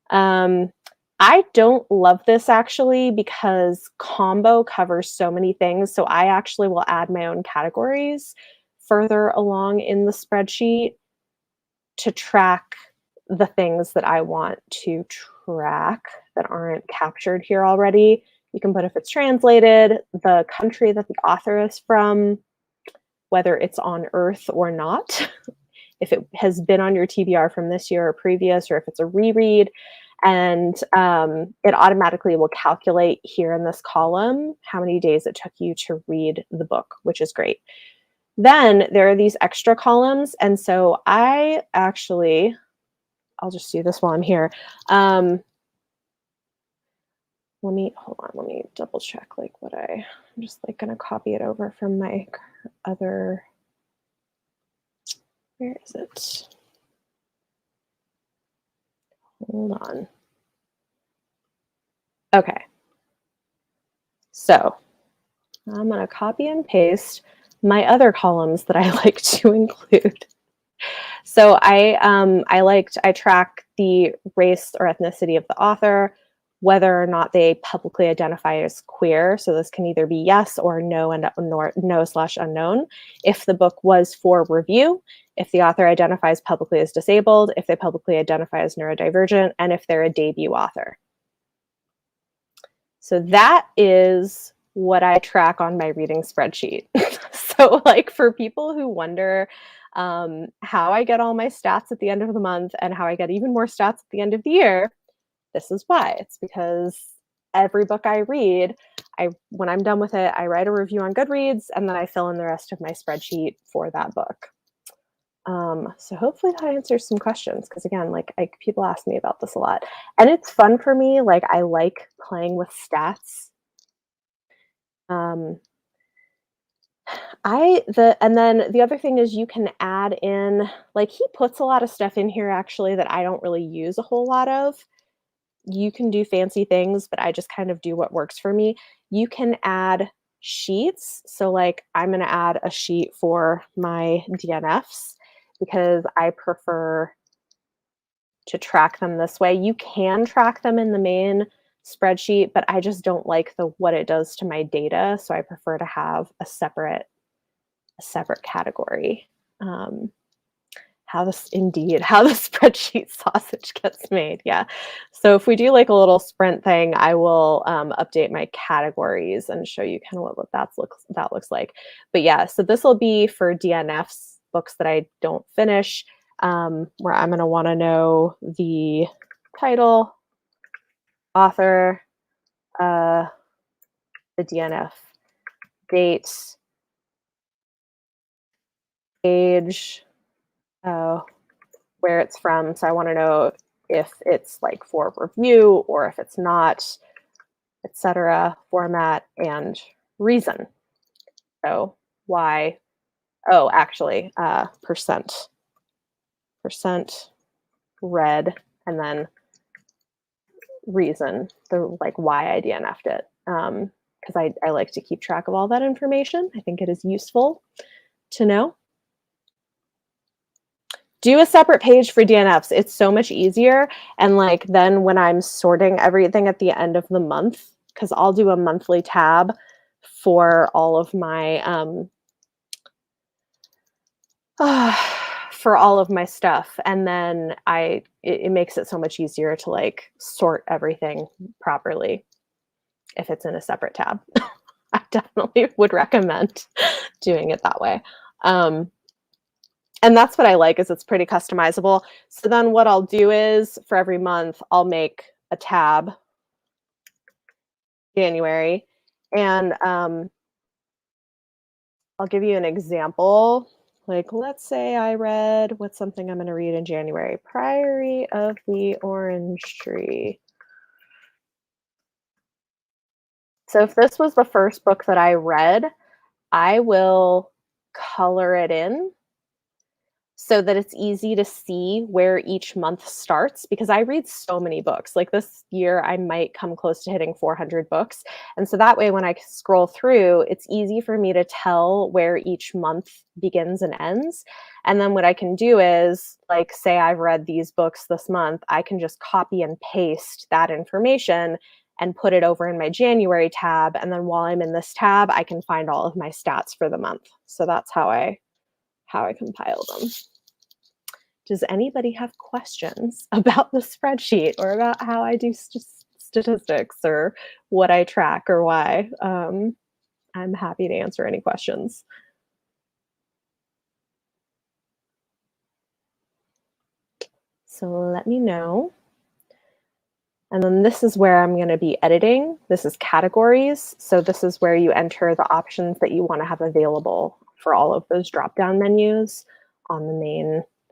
I don't love this actually because combo covers so many things. So I actually will add my own categories further along in the spreadsheet to track the things that I want to track that aren't captured here already. You can put if it's translated, the country that the author is from, whether it's on Earth or not, if it has been on your TBR from this year or previous, or if it's a reread. And it automatically will calculate here in this column how many days it took you to read the book, which is great. Then there are these extra columns. And so I'll just do this while I'm here. Let me double check like I'm just like going to copy it over from my other, where is it? Hold on. Okay. So I'm going to copy and paste my other columns that I like to include. So I track the race or ethnicity of the author, whether or not they publicly identify as queer. So this can either be yes or no, and no/unknown. If the book was for review, if the author identifies publicly as disabled, if they publicly identify as neurodivergent, and if they're a debut author. So that is what I track on my reading spreadsheet. So like for people who wonder how I get all my stats at the end of the month and how I get even more stats at the end of the year, this is why. It's because every book I read, when I'm done with it, I write a review on Goodreads and then I fill in the rest of my spreadsheet for that book. So hopefully that answers some questions, because again, like people ask me about this a lot, and it's fun for me. Like I like playing with stats. And then the other thing is you can add in, like he puts a lot of stuff in here actually that I don't really use a whole lot of. You can do fancy things, but I just kind of do what works for me. You can add sheets. So like I'm going to add a sheet for my DNFs because I prefer to track them this way. You can track them in the main spreadsheet, but I just don't like what it does to my data. So I prefer to have a separate category. How the spreadsheet sausage gets made. Yeah. So if we do like a little sprint thing, I will update my categories and show you kind of what that looks like. But yeah, so this will be for DNFs, books that I don't finish, where I'm going to want to know the title, author, the DNF, date, age, where it's from. So I want to know if it's like for review or if it's not, etc., format, and reason. So why? Oh, actually, percent read, and then reason, like why I DNF'd it. Because I like to keep track of all that information. I think it is useful to know. Do a separate page for DNFs. It's so much easier. And like then when I'm sorting everything at the end of the month, because I'll do a monthly tab for all of my for all of my stuff, and then it makes it so much easier to, like, sort everything properly if it's in a separate tab. I definitely would recommend doing it that way. Um, and that's what I like is it's pretty customizable. So then what I'll do is for every month, I'll make a tab, January, and I'll give you an example. Like, let's say I read what's something I'm going to read in January? Priory of the Orange Tree. So if this was the first book that I read, I will color it in so that it's easy to see where each month starts because I read so many books. Like this year, I might come close to hitting 400 books. And so that way, when I scroll through, it's easy for me to tell where each month begins and ends. And then what I can do is, like, say I've read these books this month, I can just copy and paste that information and put it over in my January tab. And then while I'm in this tab, I can find all of my stats for the month. So that's how I compile them. Does anybody have questions about the spreadsheet or about how I do statistics or what I track or why? I'm happy to answer any questions. So let me know. And then this is where I'm going to be editing. This is categories. So this is where you enter the options that you want to have available for all of those drop-down menus on the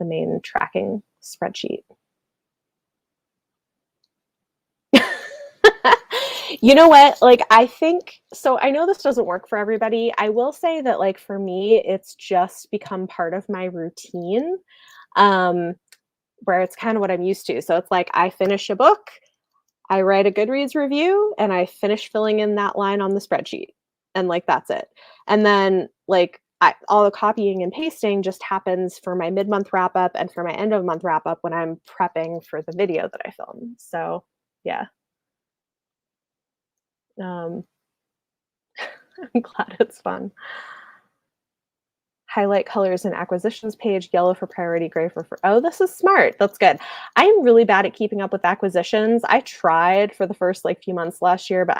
main tracking spreadsheet. You know what? Like, I think so. I know this doesn't work for everybody. I will say that, like, for me, it's just become part of my routine, um, where it's kind of what I'm used to. So it's like I finish a book, I write a Goodreads review, and I finish filling in that line on the spreadsheet. And like that's it. And then like all the copying and pasting just happens for my mid-month wrap up and for my end of month wrap up when I'm prepping for the video that I film. So yeah. Um, I'm glad it's fun. Highlight colors in acquisitions page, yellow for priority, gray for, oh, this is smart. That's good. I am really bad at keeping up with acquisitions. I tried for the first like few months last year, but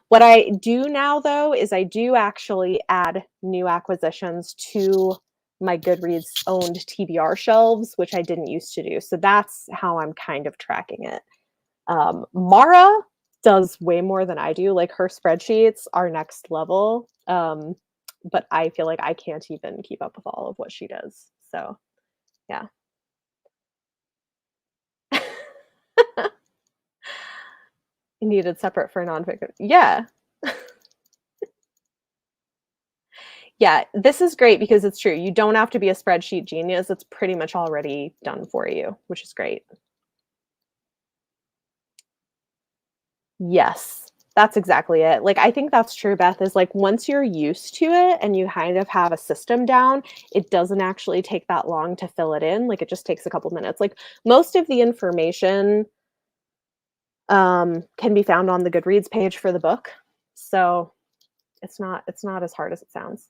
what I do now though, is I do actually add new acquisitions to my Goodreads owned TBR shelves, which I didn't used to do. So that's how I'm kind of tracking it. Mara does way more than I do. Like her spreadsheets are next level. But I feel like I can't even keep up with all of what she does. So, yeah. Needed separate for nonfiction. Yeah. Yeah, this is great because it's true. You don't have to be a spreadsheet genius. It's pretty much already done for you, which is great. Yes, that's exactly it. Like, I think that's true, Beth, is like once you're used to it and you kind of have a system down, it doesn't actually take that long to fill it in. Like, it just takes a couple minutes. Like, most of the information can be found on the Goodreads page for the book. So it's not as hard as it sounds.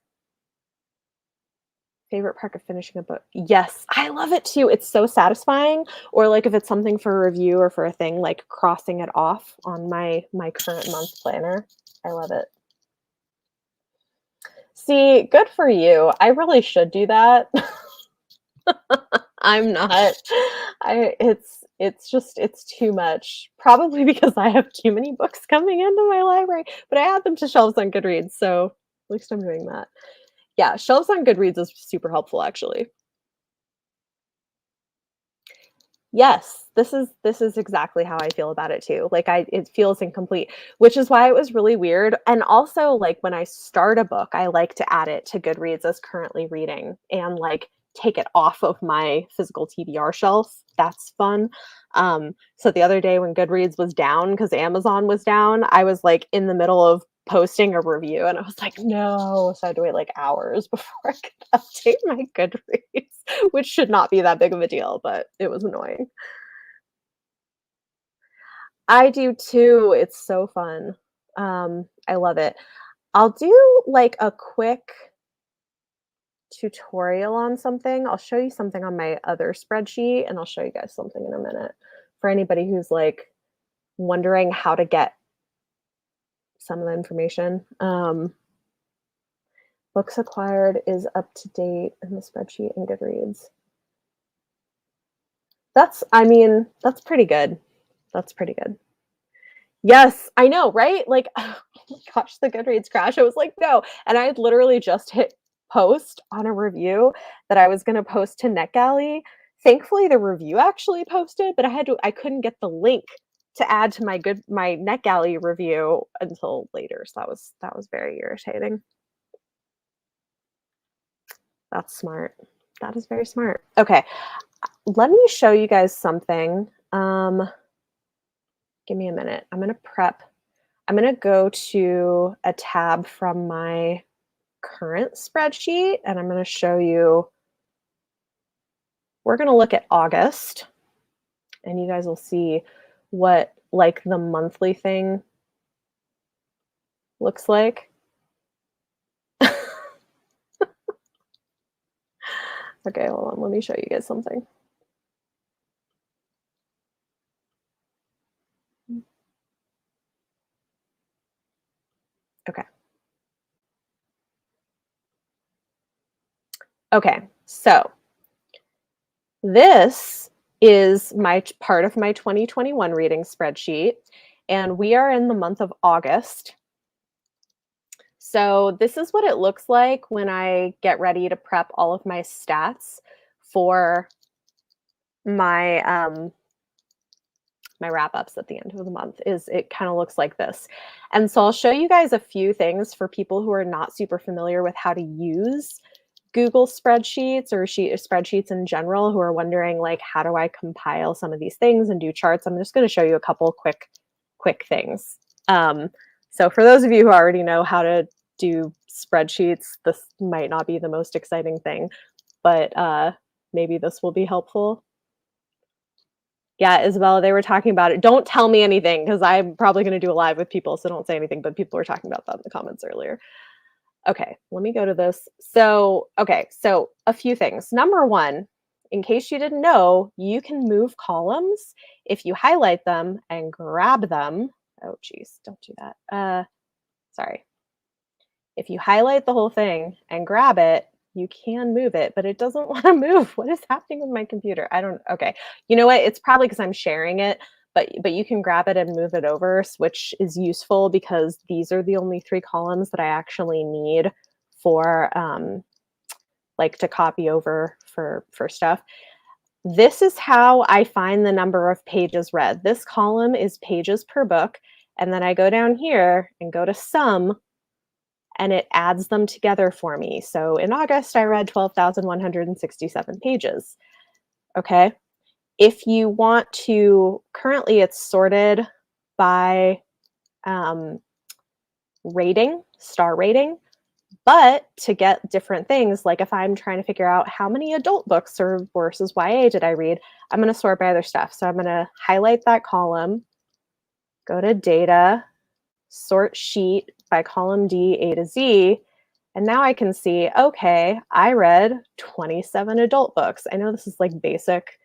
Favorite part of finishing a book? Yes, I love it too. It's so satisfying. Or like if it's something for a review or for a thing, like crossing it off on my current month planner. I love it. See, good for you. I really should do that. I'm not. It's too much. Probably because I have too many books coming into my library, but I add them to shelves on Goodreads, so at least I'm doing that. Yeah, shelves on Goodreads is super helpful actually. Yes, this is exactly how I feel about it too. Like it feels incomplete, which is why it was really weird. And also like when I start a book, I like to add it to Goodreads as currently reading and like take it off of my physical TBR shelf. That's fun. So the other day when Goodreads was down because Amazon was down, I was like in the middle of posting a review and I was like, no. So I had to wait like hours before I could update my Goodreads, which should not be that big of a deal, but it was annoying. I do too. It's so fun. I love it. I'll do like a quick tutorial on something. I'll show you something on my other spreadsheet, and I'll show you guys something in a minute for anybody who's like wondering how to get some of the information. Books acquired is up to date in the spreadsheet in Goodreads. That's pretty good. That's pretty good. Yes, I know, right? Like, oh my gosh, the Goodreads crash. I was like, no. And I had literally just hit post on a review that I was going to post to NetGalley. Thankfully, the review actually posted, but I couldn't get the link to add to my NetGalley review until later. So that was very irritating. That's smart. That is very smart. Okay, let me show you guys something. Give me a minute. I'm going to go to a tab from my current spreadsheet, and I'm going to show you, we're going to look at August, and you guys will see what like the monthly thing looks like. Okay, hold on. Let me show you guys something. Okay. Okay, so this is my part of my 2021 reading spreadsheet, and we are in the month of August. So this is what it looks like when I get ready to prep all of my stats for my my wrap-ups at the end of the month. It kind of looks like this. And so I'll show you guys a few things for people who are not super familiar with how to use Google spreadsheets or spreadsheets in general, who are wondering like, how do I compile some of these things and do charts? I'm just going to show you a couple quick things. So for those of you who already know how to do spreadsheets, this might not be the most exciting thing, but maybe this will be helpful. Yeah, Isabella, they were talking about it. Don't tell me anything because I'm probably going to do a live with people, so don't say anything, but people were talking about that in the comments earlier. Okay, let me go to this. So a few things. Number one, in case you didn't know, you can move columns if you highlight them and grab them. Oh, geez, don't do that. Sorry. If you highlight the whole thing and grab it, you can move it, but it doesn't want to move. What is happening with my computer? Okay. You know what? It's probably because I'm sharing it, but you can grab it and move it over, which is useful because these are the only 3 columns that I actually need for like to copy over for stuff. This is how I find the number of pages read. This column is pages per book, and then I go down here and go to sum, and it adds them together for me. So in August, I read 12,167 pages. Okay. If you want to, currently it's sorted by rating, star rating, but to get different things, like if I'm trying to figure out how many adult books or versus YA did I read, I'm going to sort by other stuff. So I'm going to highlight that column, go to data, sort sheet by column D, A to Z, and now I can see, okay, I read 27 adult books. I know this is like basic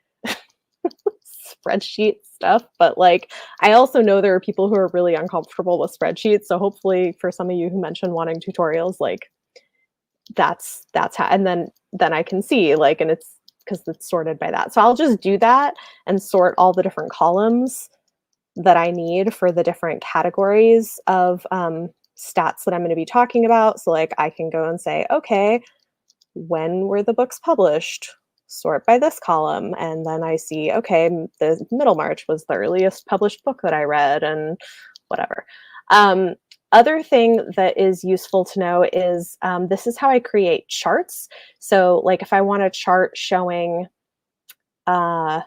spreadsheet stuff, but like I also know there are people who are really uncomfortable with spreadsheets. So hopefully for some of you who mentioned wanting tutorials, like that's how, and then I can see like, and it's because it's sorted by that. So I'll just do that and sort all the different columns that I need for the different categories of stats that I'm going to be talking about. So like I can go and say, okay, when were the books published? Sort by this column. And then I see, okay, the Middlemarch was the earliest published book that I read and whatever. Other thing that is useful to know is this is how I create charts. So like if I want a chart showing the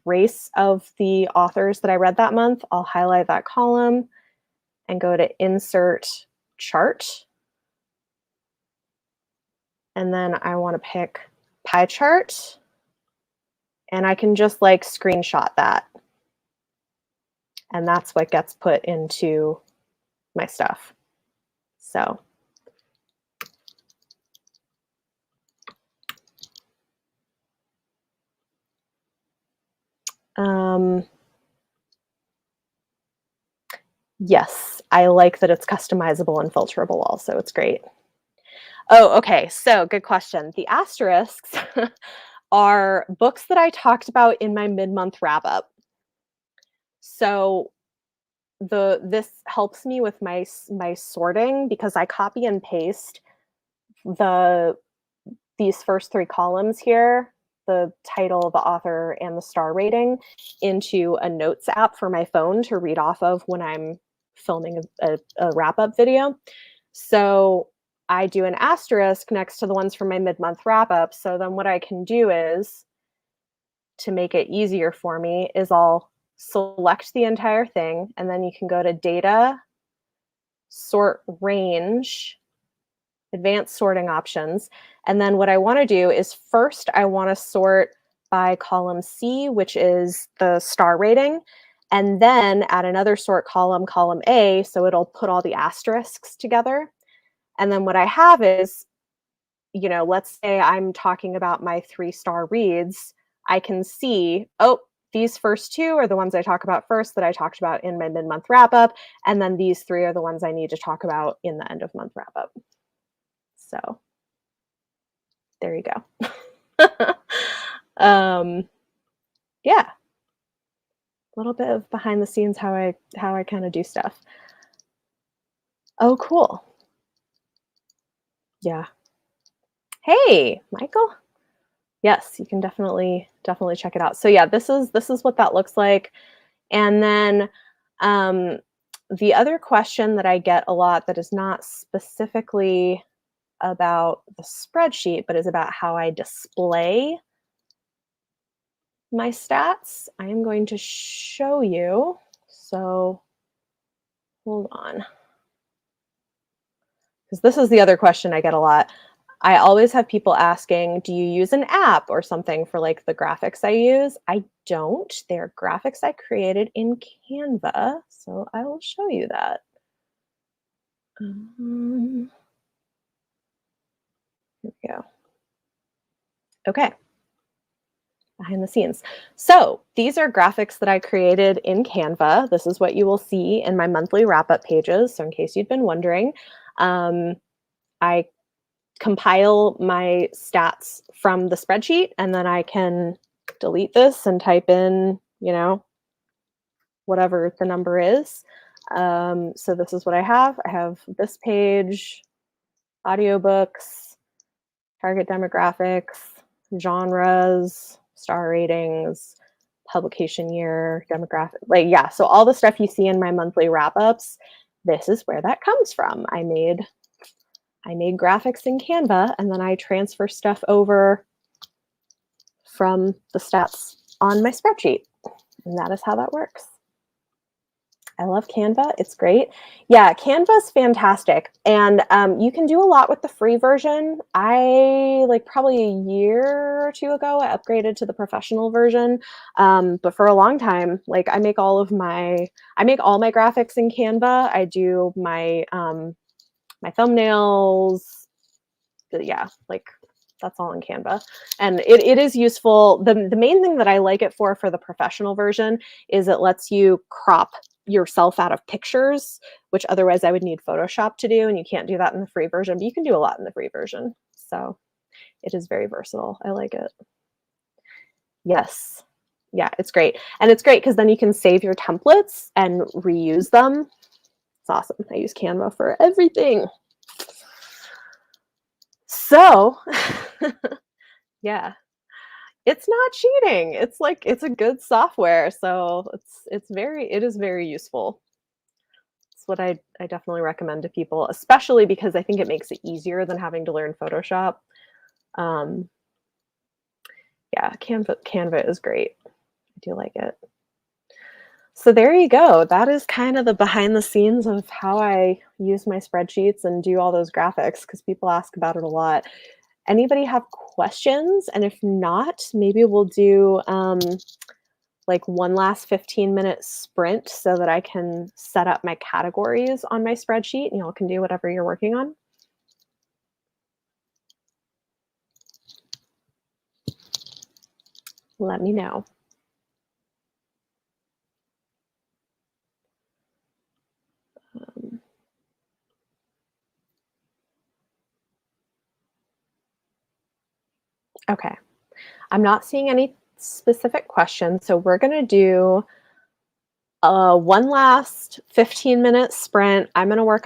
race of the authors that I read that month, I'll highlight that column and go to insert chart. And then I want to pick pie chart, and I can just like screenshot that. And that's what gets put into my stuff. So Yes, I like that it's customizable and filterable also. It's great. Oh, okay. So good question. The asterisks are books that I talked about in my mid-month wrap up. So this helps me with my sorting because I copy and paste the these first 3 columns here, the title, the author, and the star rating, into a notes app for my phone to read off of when I'm filming a wrap-up video. So I do an asterisk next to the ones from my mid-month wrap-up, so then what I can do is, to make it easier for me, is I'll select the entire thing, and then you can go to Data, Sort Range, advanced sorting options. And then what I want to do is first I want to sort by column C, which is the star rating, and then add another sort column, column A, so it'll put all the asterisks together. And then what I have is, let's say I'm talking about my 3-star reads, I can see, oh, these first 2 are the ones I talk about first that I talked about in my mid-month wrap up, and then these 3 are the ones I need to talk about in the end of month wrap up. So there you go. Yeah, a little bit of behind the scenes how I kind of do stuff. Oh, cool. Yeah. Hey, Michael. Yes, you can definitely check it out. So yeah, this is what that looks like. And then the other question that I get a lot that is not specifically about the spreadsheet, but is about how I display my stats. I am going to show you. So hold on. Because this is the other question I get a lot. I always have people asking, do you use an app or something for like the graphics I use? I don't. They're graphics I created in Canva. So I will show you that. Here we go. Okay. Behind the scenes. So these are graphics that I created in Canva. This is what you will see in my monthly wrap-up pages. So in case you'd been wondering, I compile my stats from the spreadsheet, and then I can delete this and type in, whatever the number is. So this is what I have. I have this page, audiobooks, target demographics, genres, star ratings, publication year, demographic, yeah. So all the stuff you see in my monthly wrap-ups, this is where that comes from. I made graphics in Canva, and then I transfer stuff over from the stats on my spreadsheet. And that is how that works. I love Canva. It's great. Yeah, Canva's fantastic. And you can do a lot with the free version. I, probably a year or 2 ago, I upgraded to the professional version. But for a long time, I make all my graphics in Canva. I do my my thumbnails. Yeah, that's all in Canva. And it is useful. The main thing that I like it for the professional version is it lets you crop yourself out of pictures, which otherwise I would need Photoshop to do, and you can't do that in the free version, but you can do a lot in the free version. So it is very versatile. I like it. Yes. Yeah, it's great. And it's great because then you can save your templates and reuse them. It's awesome. I use Canva for everything. So, yeah, it's not cheating. It's a good software, so it is very useful. It's what I definitely recommend to people, especially because I think it makes it easier than having to learn Photoshop. Yeah, Canva is great. I do like it. So there you go. That is kind of the behind the scenes of how I use my spreadsheets and do all those graphics, because people ask about it a lot. Anybody have questions? And if not, maybe we'll do one last 15-minute sprint so that I can set up my categories on my spreadsheet, and y'all can do whatever you're working on. Let me know. Okay. I'm not seeing any specific questions, so we're gonna do one last 15-minute sprint. I'm gonna work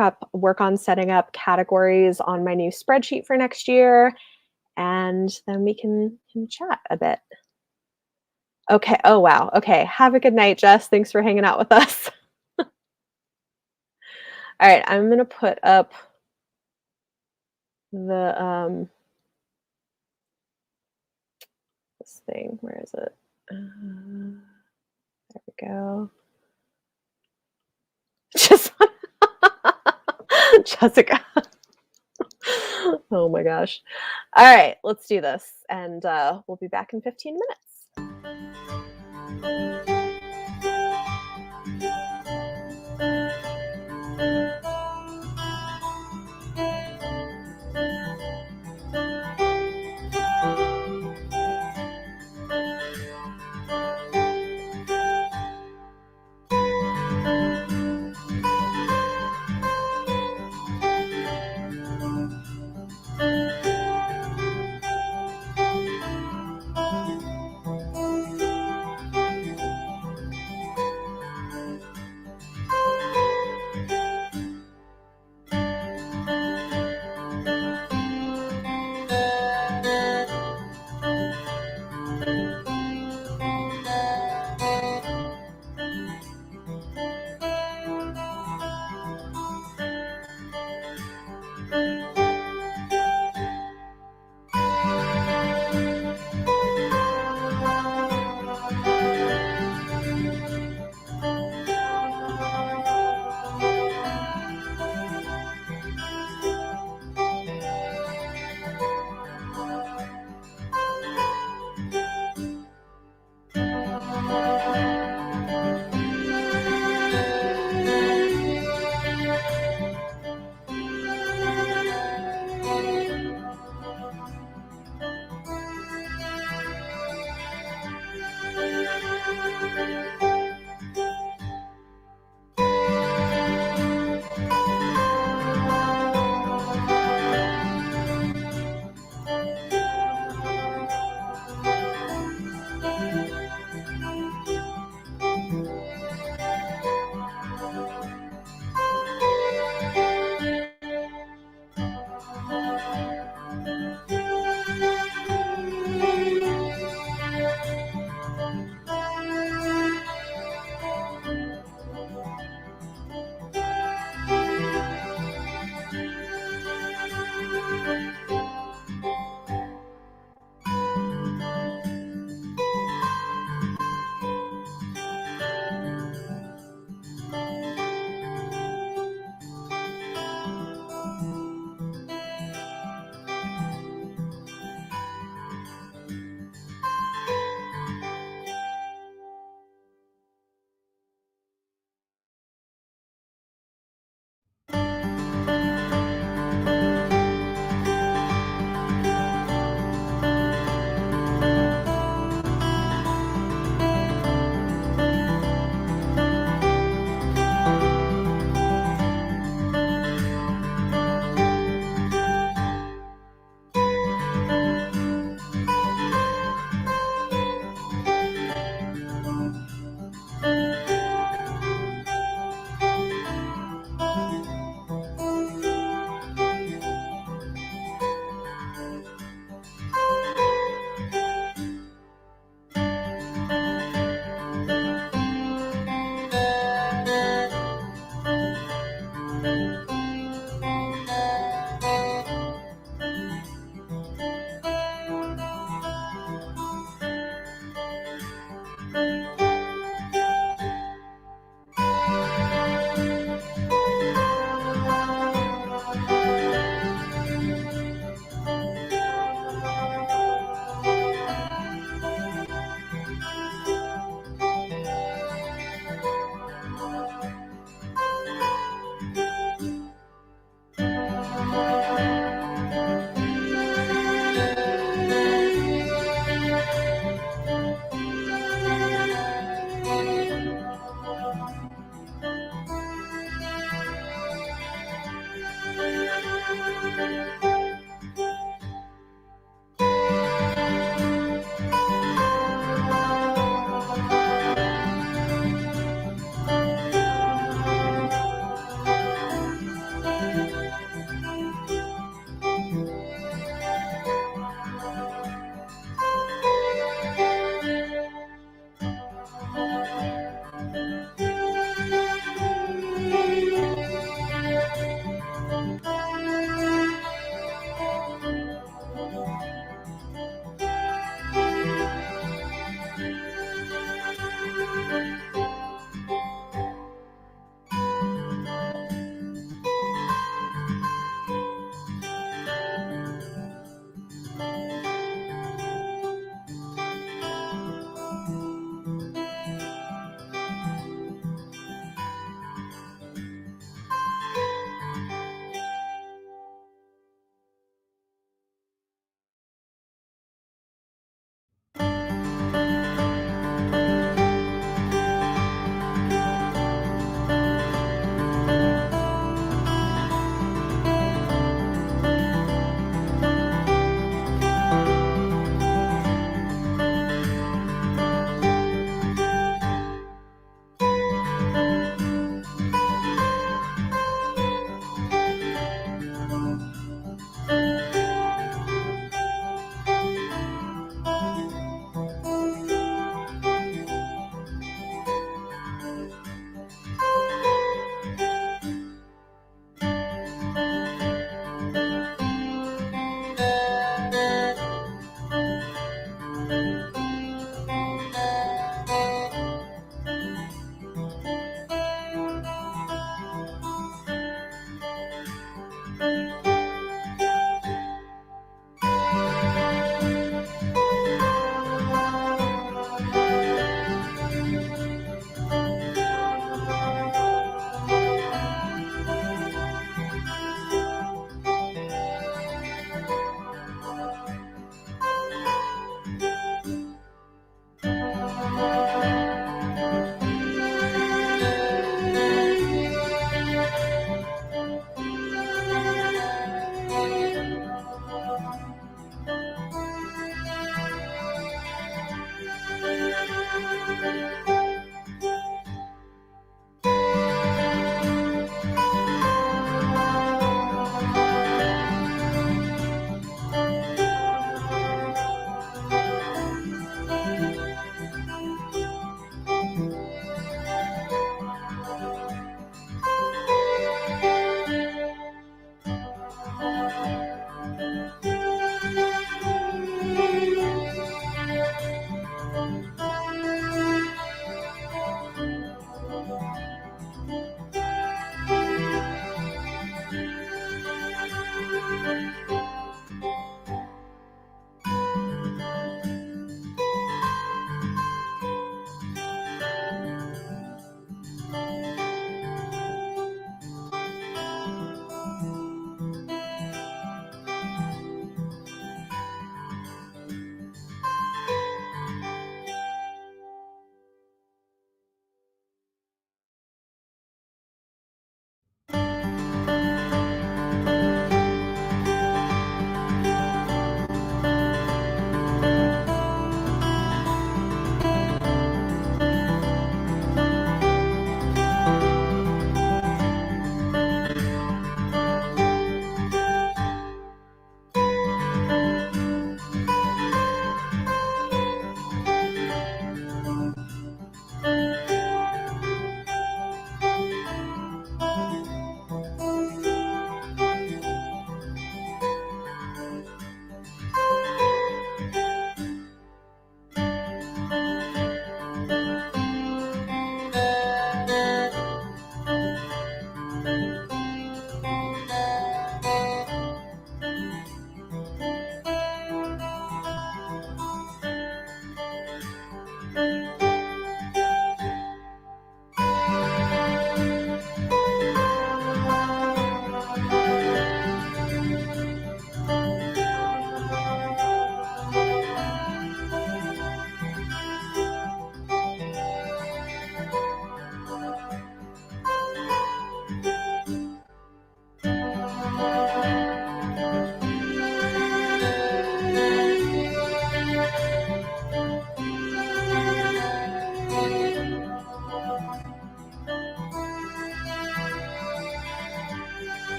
on setting up categories on my new spreadsheet for next year, and then we can chat a bit. Okay. Oh wow. Okay. Have a good night, Jess. Thanks for hanging out with us. All right. I'm gonna put up the this thing. Where is it? There we go. Just Jessica. Oh my gosh. All right, let's do this. And we'll be back in 15 minutes.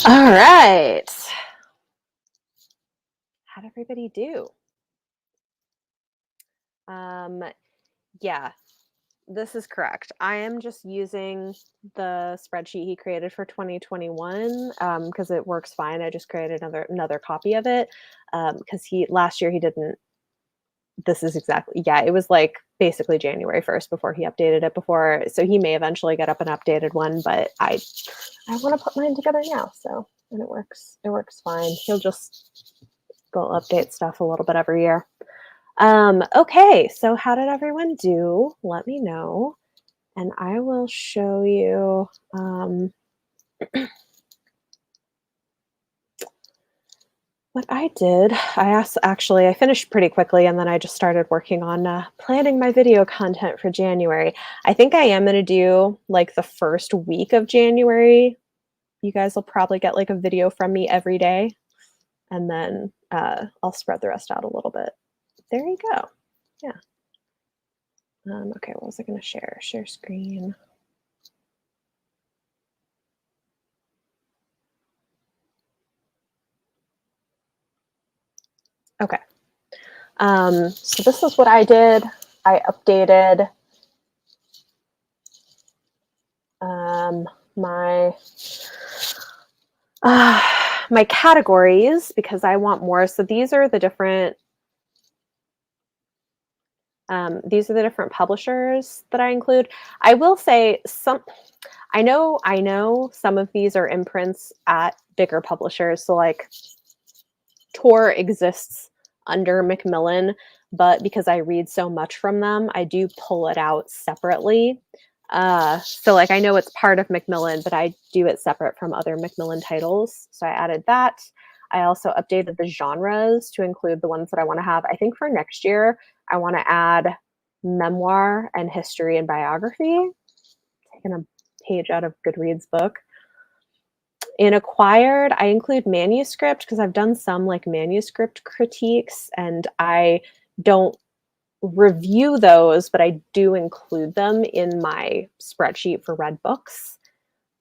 All right. How'd everybody do? Yeah, this is correct. I am just using the spreadsheet he created for 2021 because it works fine. I just created another copy of it because last year he didn't. This is exactly, yeah, it was like basically January 1st before he updated it before. So he may eventually get up an updated one, but I want to put mine together now. So, and it works fine. He'll just go update stuff a little bit every year. Okay, so how did everyone do? Let me know, and I will show you what I did. I finished pretty quickly, and then I just started working on planning my video content for January. I think I am going to do like the first week of January. You guys will probably get like a video from me every day, and then I'll spread the rest out a little bit. There you go. Yeah. Okay, what was I going to share? Share screen. Okay. So this is what I did. I updated my categories because I want more. So these are the different publishers that I include. I will say I know some of these are imprints at bigger publishers. So like Tor exists under Macmillan, but because I read so much from them, I do pull it out separately. So like I know it's part of Macmillan, but I do it separate from other Macmillan titles. So I added that. I also updated the genres to include the ones that I want to have. I think for next year, I want to add memoir and history and biography. Taking a page out of Goodreads' book. In acquired, I include manuscript because I've done some like manuscript critiques, and I don't review those, but I do include them in my spreadsheet for read books.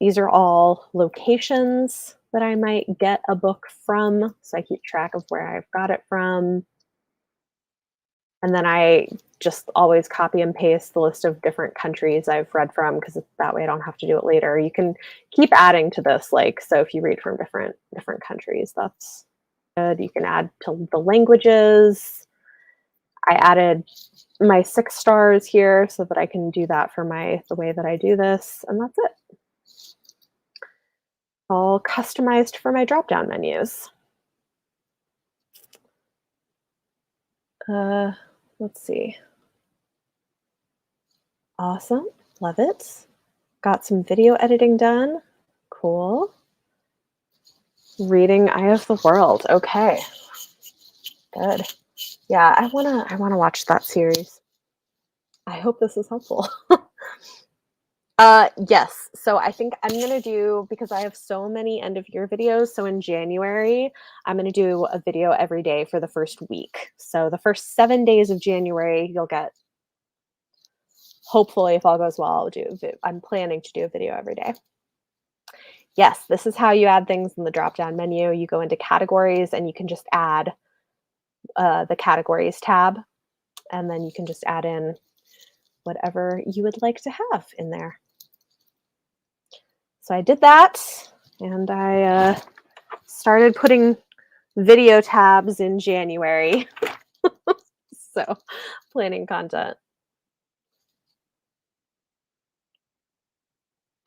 These are all locations that I might get a book from, so I keep track of where I've got it from. And then I just always copy and paste the list of different countries I've read from because that way I don't have to do it later. You can keep adding to this, like, so if you read from different countries, that's good. You can add to the languages. I added my 6 stars here so that I can do that for the way that I do this, and that's it. All customized for my drop-down menus. Let's see. Awesome, love it. Got some video editing done. Cool. Reading Eye of the World. Okay. Good. Yeah, I wanna watch that series. I hope this is helpful. Yes. So I think I'm gonna do, because I have so many end of year videos. So in January, I'm gonna do a video every day for the first week. So the first 7 days of January, you'll get, hopefully, if all goes well, I'm planning to do a video every day. Yes, this is how you add things in the drop-down menu. You go into categories and you can just add the categories tab, and then you can just add in whatever you would like to have in there. So I did that, and I started putting video tabs in January. So planning content.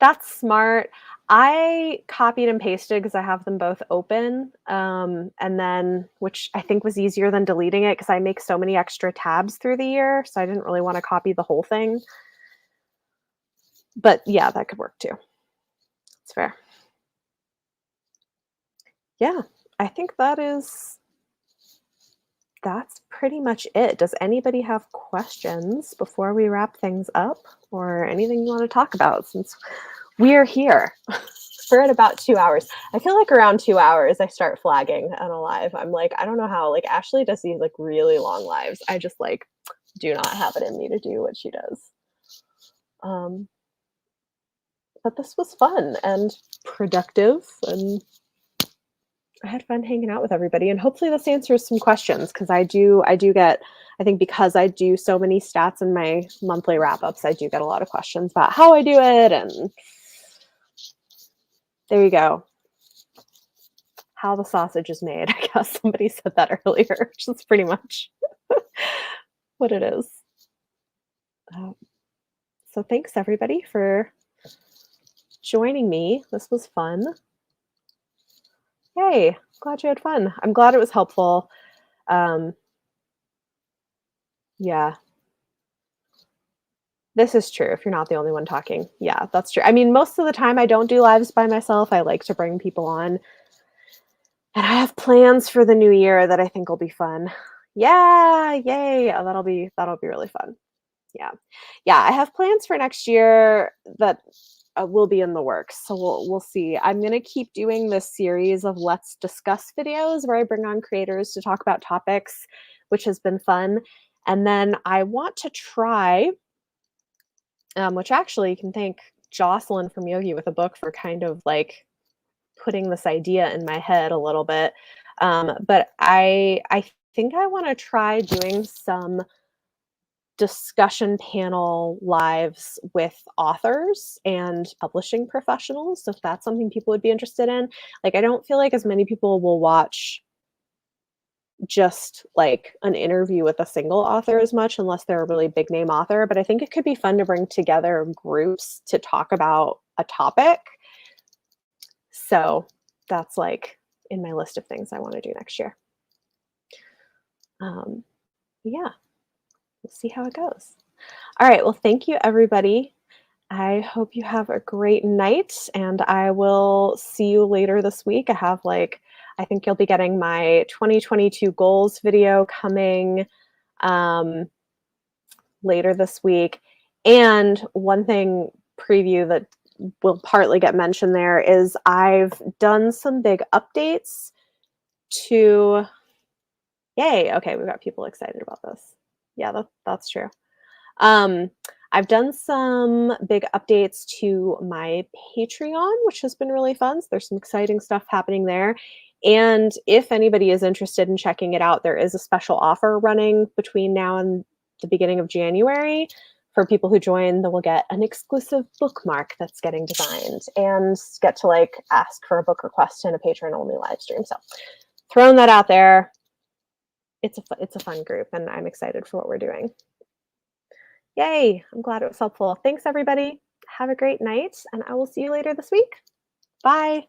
That's smart. I copied and pasted because I have them both open, and then, which I think was easier than deleting it because I make so many extra tabs through the year, so I didn't really want to copy the whole thing. But yeah, that could work too. It's fair. Yeah, I think that's pretty much it. Does anybody have questions before we wrap things up, or anything you want to talk about since we're here? We're at about 2 hours. I feel like around 2 hours I start flagging on a live. I'm like, I don't know how. Like Ashley does these like really long lives. I just like do not have it in me to do what she does. But this was fun and productive, and I had fun hanging out with everybody, and hopefully this answers some questions, because I do get, I think because I do so many stats in my monthly wrap-ups, I do get a lot of questions about how I do it, and there you go. How the sausage is made. I guess somebody said that earlier, which is pretty much what it is. So thanks everybody for joining me. This was fun. Yay, glad you had fun. I'm glad it was helpful. Yeah, this is true. If you're not the only one talking. Yeah, that's true. I mean, most of the time I don't do lives by myself. I like to bring people on. And I have plans for the new year that I think will be fun. Yeah, yay. Oh, that'll be really fun. Yeah. Yeah, I have plans for next year that will be in the works. So we'll see. I'm going to keep doing this series of Let's Discuss videos where I bring on creators to talk about topics, which has been fun. And then I want to try, which actually you can thank Jocelyn from Yogi with a Book for kind of like putting this idea in my head a little bit. But I think I want to try doing some discussion panel lives with authors and publishing professionals, if that's something people would be interested in. Like, I don't feel like as many people will watch just like an interview with a single author as much unless they're a really big name author, but I think it could be fun to bring together groups to talk about a topic. So that's like in my list of things I want to do next year. Yeah, we'll see how it goes. All right, well, thank you everybody. I hope you have a great night, and I will see you later this week. I think you'll be getting my 2022 goals video coming later this week. And one thing preview that will partly get mentioned there is I've done some big updates to, yay, okay, we've got people excited about this. Yeah, that's true. I've done some big updates to my Patreon, which has been really fun. So there's some exciting stuff happening there. And if anybody is interested in checking it out, there is a special offer running between now and the beginning of January. For people who join, they will get an exclusive bookmark that's getting designed and get to like ask for a book request in a patron-only live stream. So throwing that out there. It's a fun group, and I'm excited for what we're doing. Yay, I'm glad it was helpful. Thanks, everybody. Have a great night, and I will see you later this week. Bye.